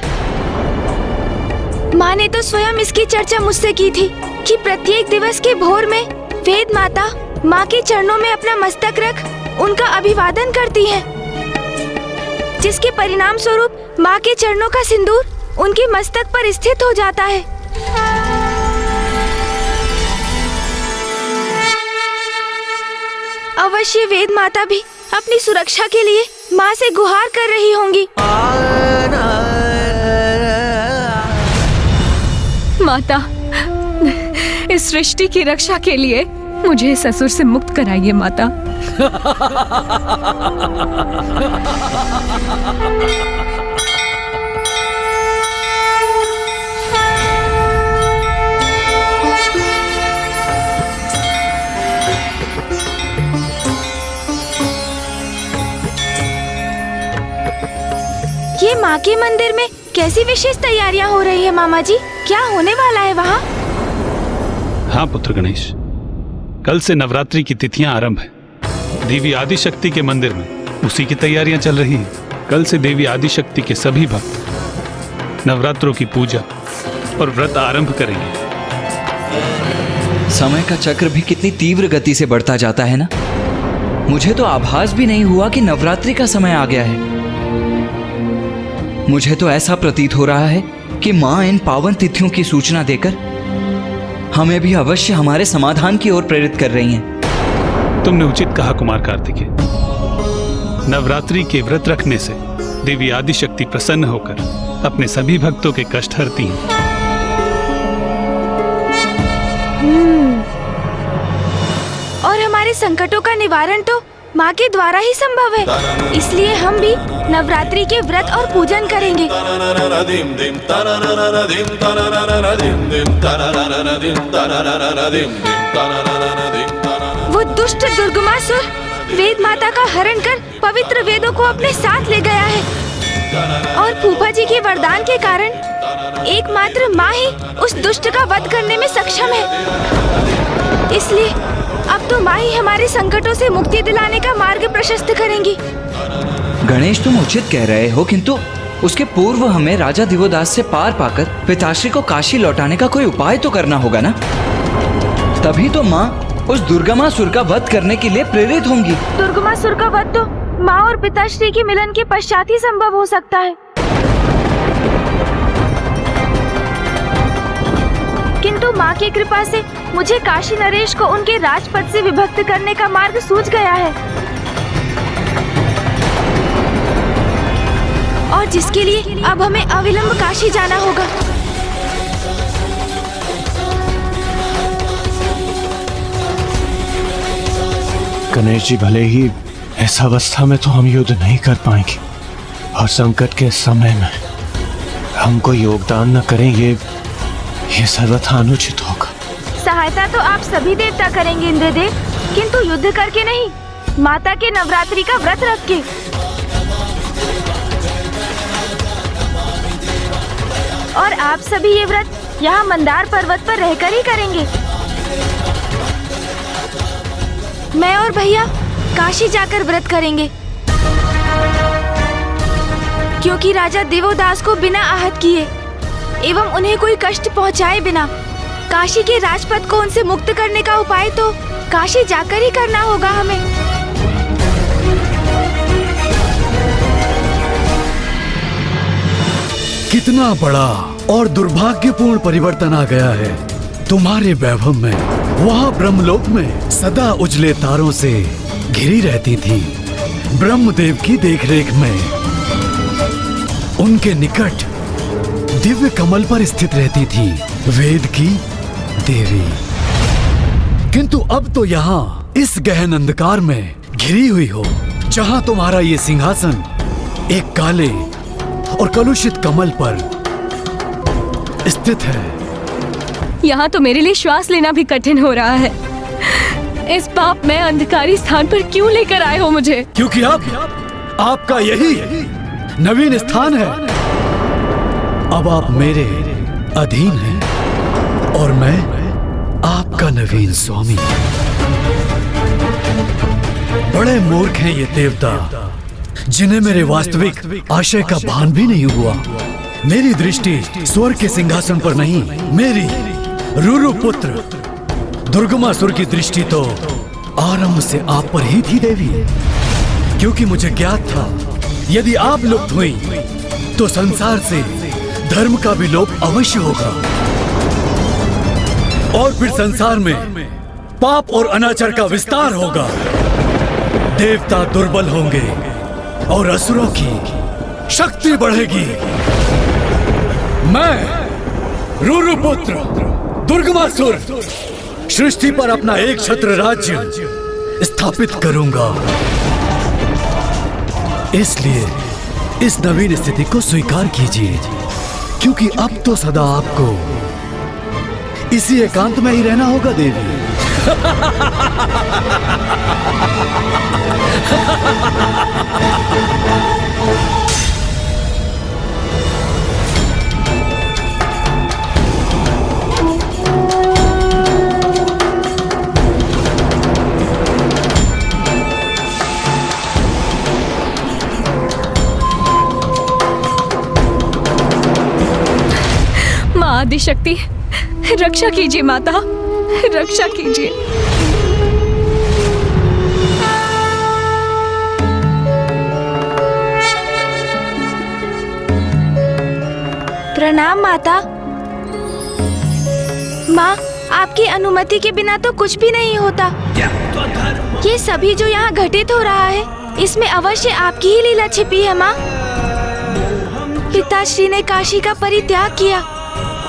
माँ ने तो स्वयं इसकी चर्चा मुझसे की थी कि प्रत्येक दिवस के भोर में वेद माता माँ के चरणों में अपना मस्तक रख उनका अभिवादन करती हैं, जिसके परिणाम स्वरूप माँ के चरणों का सिंदूर उनके मस्तक पर स्थित हो जाता है। अवश्य वेद माता भी अपनी सुरक्षा के लिए माँ से गुहार कर रही होंगी। माता, इस सृष्टि की रक्षा के लिए मुझे इस असुर से मुक्त कराइए माता। ये माँ के मंदिर में कैसी विशेष तैयारियाँ हो रही है मामा जी? क्या होने वाला है वहाँ? हाँ पुत्र गणेश, कल से नवरात्रि की तिथियां आरंभ है। देवी आदिशक्ति के मंदिर में उसी की तैयारियां चल रही हैं। कल से देवी आदिशक्ति के सभी भक्त नवरात्रों की पूजा और व्रत आरंभ करेंगे। समय का चक्र भी कितनी तीव्र गति से बढ़ता जाता है ना। मुझे तो आभास भी नहीं हुआ कि नवरात्रि का समय आ गया है। मुझे तो ऐसा प्रतीत हो रहा है कि माँ इन पावन तिथियों की सूचना देकर हमें भी अवश्य हमारे समाधान की ओर प्रेरित कर रही हैं। तुमने उचित कहा कुमार कार्तिकेय। नवरात्रि के व्रत रखने से देवी आदिशक्ति प्रसन्न होकर अपने सभी भक्तों के कष्ट हरती हैं। और हमारे संकटों का निवारण तो माँ के द्वारा ही संभव है। इसलिए हम भी नवरात्रि के व्रत और पूजन करेंगे। वो दुष्ट दुर्गमासुर वेद माता का हरण कर पवित्र वेदों को अपने साथ ले गया है और फूफा जी के वरदान के कारण एकमात्र माँ ही उस दुष्ट का वध करने में सक्षम है। इसलिए अब तो माँ ही हमारे संकटों से मुक्ति दिलाने का मार्ग प्रशस्त करेंगी। गणेश, तुम उचित कह रहे हो, किंतु उसके पूर्व हमें राजा दिवोदास से पार पाकर पिताश्री को काशी लौटाने का कोई उपाय तो करना होगा ना। तभी तो माँ उस दुर्गमासुर का वध करने के लिए प्रेरित होंगी। दुर्गमासुर का वध तो माँ और पिताश्री के मिलन के पश्चात ही संभव हो सकता है। किंतु माँ की कृपा से मुझे काशी नरेश को उनके राजपद से विभक्त करने का मार्ग सूझ गया है, और जिसके लिए अब हमें अविलंब काशी जाना होगा। गणेश जी, भले ही इस अवस्था में तो हम युद्ध नहीं कर पाएंगे और संकट के समय में हमको योगदान न करें, ये सर्वथा अनुचित होगा। सहायता तो आप सभी देवता करेंगे इंद्रदेव, किंतु युद्ध करके नहीं, माता के नवरात्रि का व्रत रख के। और आप सभी ये व्रत यहाँ मंदार पर्वत पर रहकर ही करेंगे। मैं और भैया काशी जाकर व्रत करेंगे, क्योंकि राजा दिवोदास को बिना आहत किए एवं उन्हें कोई कष्ट पहुंचाए बिना काशी के राजपथ को उनसे मुक्त करने का उपाय तो काशी जाकर ही करना होगा हमें। कितना बड़ा और दुर्भाग्यपूर्ण परिवर्तन आ गया है तुम्हारे वैभव में। वहाँ ब्रह्मलोक में सदा उजले तारों से घिरी रहती थी, ब्रह्मदेव की देखरेख में। उनके निकट दिव्य कमल पर स्थित रहती थी वेद की देवी। किंतु अब तो यहाँ इस गहन अंधकार में घिरी हुई हो, जहाँ तुम्हारा ये सिंहासन एक काले और कलुषित कमल पर स्थित है। यहाँ तो मेरे लिए श्वास लेना भी कठिन हो रहा है। इस पाप में अंधकारी स्थान पर क्यों लेकर आए हो मुझे? क्योंकि अब आपका यही नवीन स्थान है। अब आप मेरे अधीन हैं और मैं आपका नवीन स्वामी। बड़े मूर्ख हैं ये देवता, जिन्हें मेरे वास्तविक आशय का भान भी नहीं हुआ। मेरी दृष्टि स्वर्ग के सिंहासन पर नहीं, मेरी रुरु पुत्र दुर्गमासुर की दृष्टि तो आरंभ से आप पर ही थी देवी। क्योंकि मुझे ज्ञात था यदि आप लुप्त हुई तो संसार से धर्म का भी लोप अवश्य होगा और फिर संसार में पाप और अनाचार का विस्तार होगा। देवता दुर्बल होंगे और असुरों की शक्ति बढ़ेगी। मैं रुरु पुत्र दुर्गमासुर सृष्टि पर अपना एक छत्र राज्य स्थापित करूंगा। इसलिए इस नवीन स्थिति को स्वीकार कीजिए, क्योंकि अब तो सदा आपको इसी एकांत में ही रहना होगा देवी। माँ आदिशक्ति, रक्षा कीजिए माता, रक्षा कीजिए। प्रणाम माता। माँ, आपकी अनुमति के बिना तो कुछ भी नहीं होता। ये सभी जो यहाँ घटित हो रहा है, इसमें अवश्य आपकी ही लीला छिपी है माँ। पिताश्री ने काशी का परित्याग किया,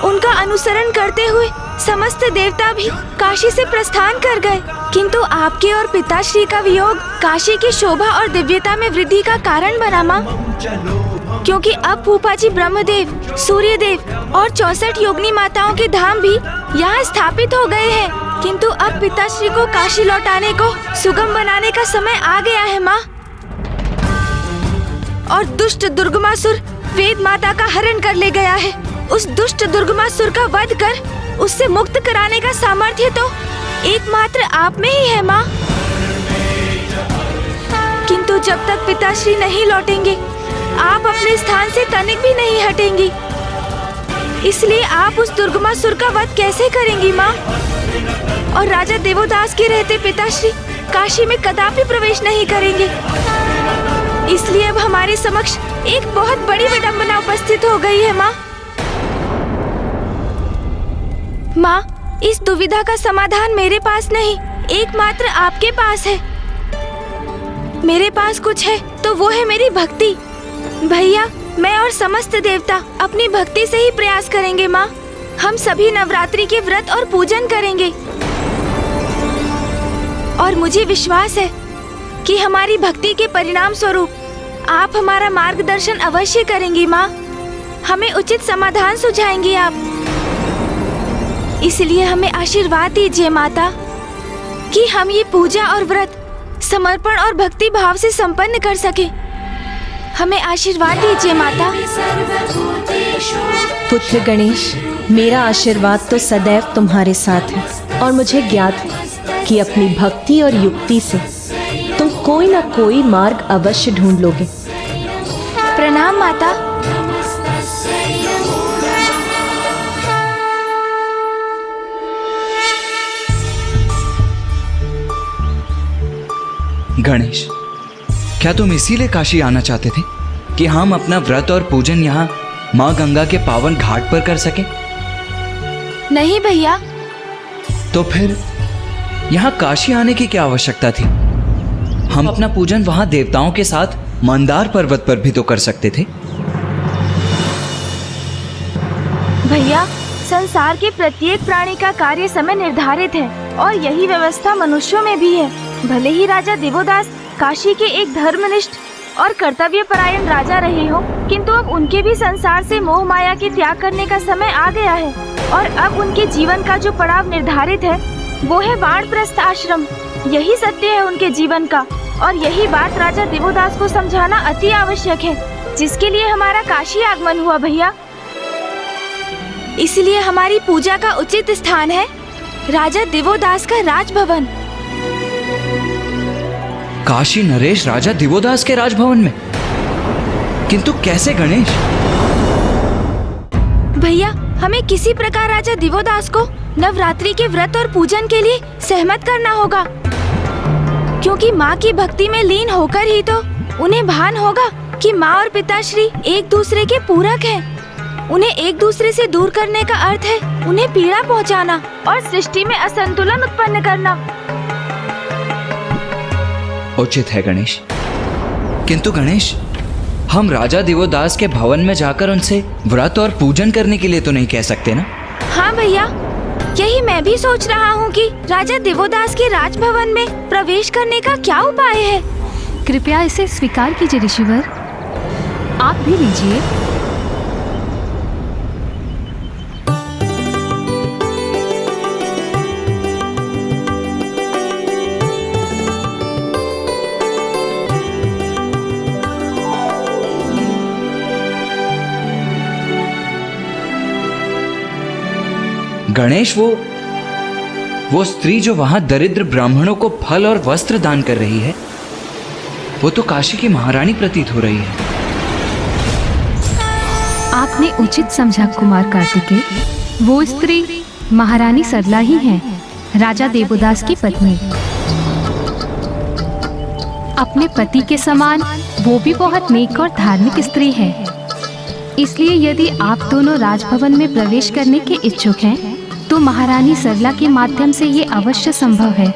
उनका अनुसरण करते हुए समस्त देवता भी काशी से प्रस्थान कर गए, किंतु आपके और पिताश्री का वियोग काशी की शोभा और दिव्यता में वृद्धि का कारण बना माँ। क्योंकि अब फूफा जी ब्रह्मदेव, सूर्यदेव और 64 योगिनी माताओं के धाम भी यहाँ स्थापित हो गए हैं, किंतु अब पिताश्री को काशी लौटाने को सुगम बनाने का समय आ गया है माँ। और दुष्ट दुर्गमासुर वेद माता का हरण कर ले गया है। उस दुष्ट दुर्गमासुर का वध कर उससे मुक्त कराने का सामर्थ्य तो एकमात्र आप में ही है माँ। किंतु जब तक पिताश्री नहीं लौटेंगे, आप अपने स्थान से तनिक भी नहीं हटेंगी। इसलिए आप उस दुर्गमासुर का वध कैसे करेंगी माँ? और राजा देवोदास के रहते पिताश्री काशी में कदापि प्रवेश नहीं करेंगे। इसलिए अब हमारे समक्ष एक बहुत बड़ी विडंबना उपस्थित हो गई है माँ। माँ, इस दुविधा का समाधान मेरे पास नहीं, एकमात्र आपके पास है। मेरे पास कुछ है तो वो है मेरी भक्ति। भैया, मैं और समस्त देवता अपनी भक्ति से ही प्रयास करेंगे माँ। हम सभी नवरात्रि के व्रत और पूजन करेंगे और मुझे विश्वास है कि हमारी भक्ति के परिणाम स्वरूप आप हमारा मार्गदर्शन अवश्य करेंगी माँ। हमें उचित समाधान सुझाएंगी आप। इसलिए हमें आशीर्वाद दीजिए माता कि हम ये पूजा और व्रत समर्पण और भक्ति भाव से संपन्न कर सके। हमें आशीर्वाद दीजिए माता। पुत्र गणेश, मेरा आशीर्वाद तो सदैव तुम्हारे साथ है और मुझे ज्ञात है कि अपनी भक्ति और युक्ति से तुम कोई ना कोई मार्ग अवश्य ढूंढ लोगे। प्रणाम माता। गणेश, क्या तुम इसीलिए काशी आना चाहते थे कि हम अपना व्रत और पूजन यहाँ माँ गंगा के पावन घाट पर कर सकें? नहीं भैया। तो फिर यहाँ काशी आने की क्या आवश्यकता थी? हम अपना पूजन वहां देवताओं के साथ मंदार पर्वत पर भी तो कर सकते थे। भैया, संसार के प्रत्येक प्राणी का कार्य समय निर्धारित है और यही व्यवस्था मनुष्यों में भी है। भले ही राजा दिवोदास काशी के एक धर्मनिष्ठ और कर्तव्य परायण राजा रहे हो, किंतु अब उनके भी संसार से मोह माया के त्याग करने का समय आ गया है और अब उनके जीवन का जो पड़ाव निर्धारित है वो है वानप्रस्थ आश्रम। यही सत्य है उनके जीवन का और यही बात राजा दिवोदास को समझाना अति आवश्यक है, जिसके लिए हमारा काशी आगमन हुआ भैया। इसलिए हमारी पूजा का उचित स्थान है राजा दिवोदास का राजभवन। काशी नरेश राजा दिवोदास के राजभवन में? किंतु कैसे गणेश? भैया, हमें किसी प्रकार राजा दिवोदास को नवरात्रि के व्रत और पूजन के लिए सहमत करना होगा, क्योंकि माँ की भक्ति में लीन होकर ही तो उन्हें भान होगा कि माँ और पिताश्री एक दूसरे के पूरक हैं। उन्हें एक दूसरे से दूर करने का अर्थ है उन्हें पीड़ा पहुँचाना और सृष्टि में असंतुलन उत्पन्न करना। उचित है गणेश, किंतु गणेश, हम राजा दिवोदास के भवन में जाकर उनसे व्रत और पूजन करने के लिए तो नहीं कह सकते ना? हाँ भैया, यही मैं भी सोच रहा हूँ कि राजा दिवोदास के राजभवन में प्रवेश करने का क्या उपाय है। कृपया इसे स्वीकार कीजिए ऋषिवर, आप भी लीजिए। गणेश, वो स्त्री जो वहां दरिद्र ब्राह्मणों को फल और वस्त्र दान कर रही है, वो तो काशी की महारानी प्रतीत हो रही है। आपने उचित समझा कुमार कार्तिकेय। वो स्त्री महारानी सरला ही है, राजा देवोदास की पत्नी। अपने पति के समान वो भी बहुत नेक और धार्मिक स्त्री है। इसलिए यदि आप दोनों राजभवन में प्रवेश करने के इच्छुक हैं, तो महारानी सरला के माध्यम से ये अवश्य संभव है।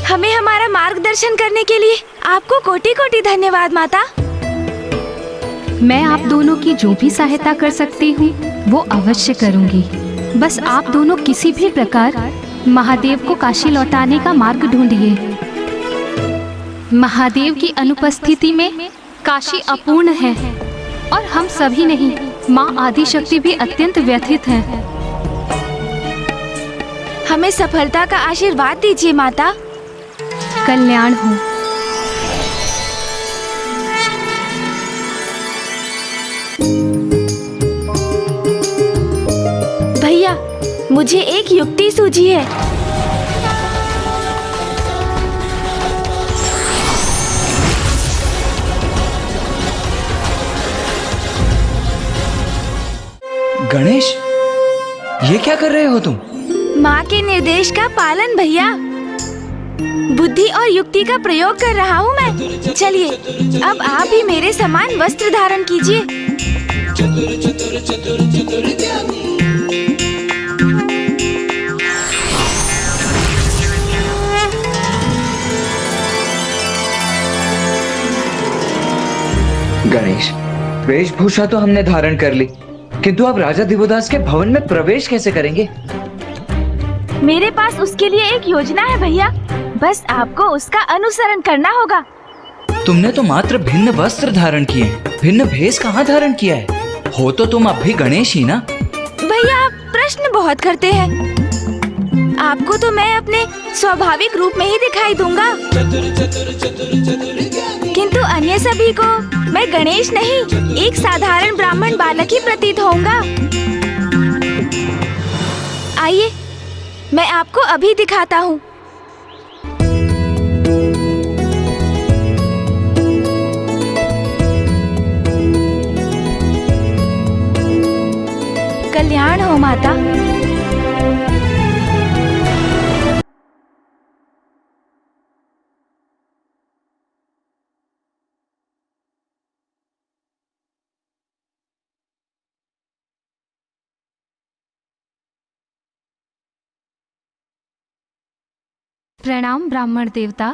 हमें हमारा मार्गदर्शन करने के लिए आपको कोटि कोटि धन्यवाद माता। मैं आप दोनों की जो भी सहायता कर सकती हूँ वो अवश्य करूँगी। बस आप दोनों किसी भी प्रकार महादेव को काशी लौटाने का मार्ग ढूंढिए। महादेव की अनुपस्थिति में काशी अपूर्ण है और हम सभी नहीं, माँ आदिशक्ति भी अत्यंत व्यथित हैं। हमें सफलता का आशीर्वाद दीजिए माता। कल्याण हो। भैया, मुझे एक युक्ति सूझी है। गणेश, ये क्या कर रहे हो तुम? माँ के निर्देश का पालन भैया। बुद्धि और युक्ति का प्रयोग कर रहा हूँ मैं। चलिए, अब आप भी मेरे समान वस्त्र धारण कीजिए। गणेश, वेशभूषा तो हमने धारण कर ली, किंतु आप राजा दिवोदास के भवन में प्रवेश कैसे करेंगे? मेरे पास उसके लिए एक योजना है भैया, बस आपको उसका अनुसरण करना होगा। तुमने तो मात्र भिन्न वस्त्र धारण किए, भिन्न भेष कहाँ धारण किया है? हो तो तुम अब भी गणेश ही ना? भैया, आप प्रश्न बहुत करते हैं। आपको तो मैं अपने स्वाभाविक रूप में ही दिखाई दूंगा, किंतु अन्य सभी को मैं गणेश नहीं, एक साधारण ब्राह्मण बालक ही प्रतीत होऊंगा। आइए, मैं आपको अभी दिखाता हूँ। कल्याण हो माता। प्रणाम ब्राह्मण देवता।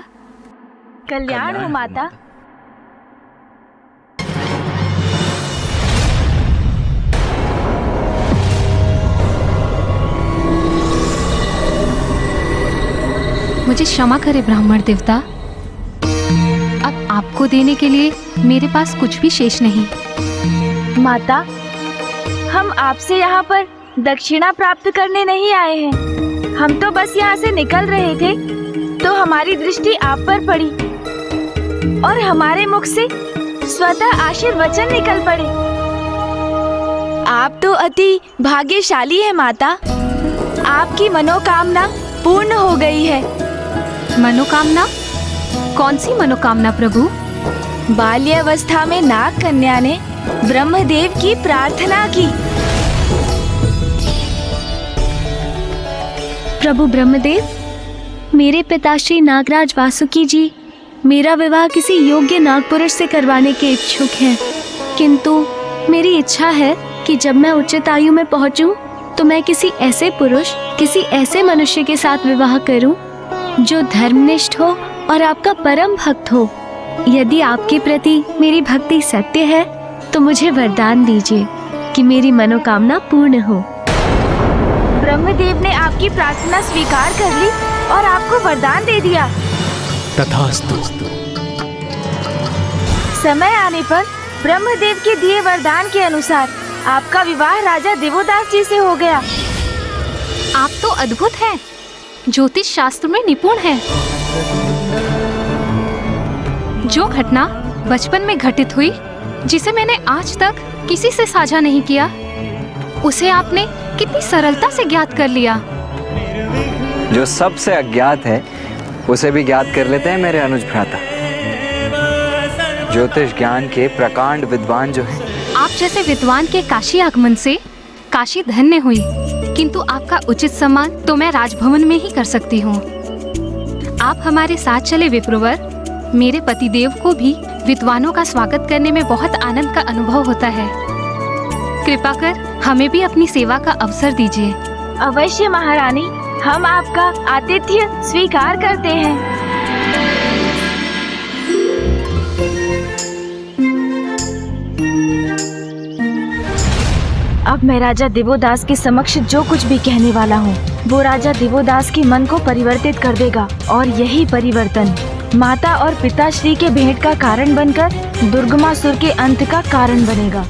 कल्याण हो माता। मुझे क्षमा करे ब्राह्मण देवता, अब आपको देने के लिए मेरे पास कुछ भी शेष नहीं। माता, हम आपसे यहाँ पर दक्षिणा प्राप्त करने नहीं आए हैं। हम तो बस यहाँ से निकल रहे थे तो हमारी दृष्टि आप पर पड़ी और हमारे मुख से स्वतः आशीर्वचन निकल पड़े। आप तो अति भाग्यशाली है माता, आपकी मनोकामना पूर्ण हो गई है। मनोकामना? कौन सी मनोकामना प्रभु? बाल्यावस्था में नाग कन्या ने ब्रह्मदेव की प्रार्थना की। प्रभु ब्रह्मदेव, मेरे पिताश्री नागराज वासुकी जी मेरा विवाह किसी योग्य नागपुरुष से करवाने के इच्छुक हैं, किंतु मेरी इच्छा है कि जब मैं उचित आयु में पहुंचूं तो मैं किसी ऐसे पुरुष, किसी ऐसे मनुष्य के साथ विवाह करूं जो धर्मनिष्ठ हो और आपका परम भक्त हो। यदि आपके प्रति मेरी भक्ति सत्य है तो मुझे वरदान दीजिए कि मेरी मनोकामना पूर्ण हो। ब्रह्मदेव ने आपकी प्रार्थना स्वीकार कर ली और आपको वरदान दे दिया। तथास्तु। समय आने पर ब्रह्मदेव के दिए वरदान के अनुसार आपका विवाह राजा दिवोदास जी से हो गया। आप तो अद्भुत हैं, ज्योतिष शास्त्र में निपुण हैं। जो घटना बचपन में घटित हुई, जिसे मैंने आज तक किसी से साझा नहीं किया, उसे आपने कितनी सरलता से ज्ञात कर लिया। जो सबसे अज्ञात है उसे भी ज्ञात कर लेते हैं मेरे अनुज भ्राता। ज्योतिष ज्ञान के प्रकांड विद्वान जो है। आप जैसे विद्वान के काशी आगमन से काशी धन्य हुई, किंतु आपका उचित सम्मान तो मैं राजभवन में ही कर सकती हूँ। आप हमारे साथ चले विप्रवर। मेरे पतिदेव को भी विद्वानों का स्वागत करने में बहुत आनंद का अनुभव होता है। कृपा कर हमें भी अपनी सेवा का अवसर दीजिए। अवश्य महारानी, हम आपका आतिथ्य स्वीकार करते हैं। अब मैं राजा दिवोदास के समक्ष जो कुछ भी कहने वाला हूँ वो राजा दिवोदास के मन को परिवर्तित कर देगा, और यही परिवर्तन माता और पिताश्री के भेंट का कारण बनकर दुर्गमासुर के अंत का कारण बनेगा।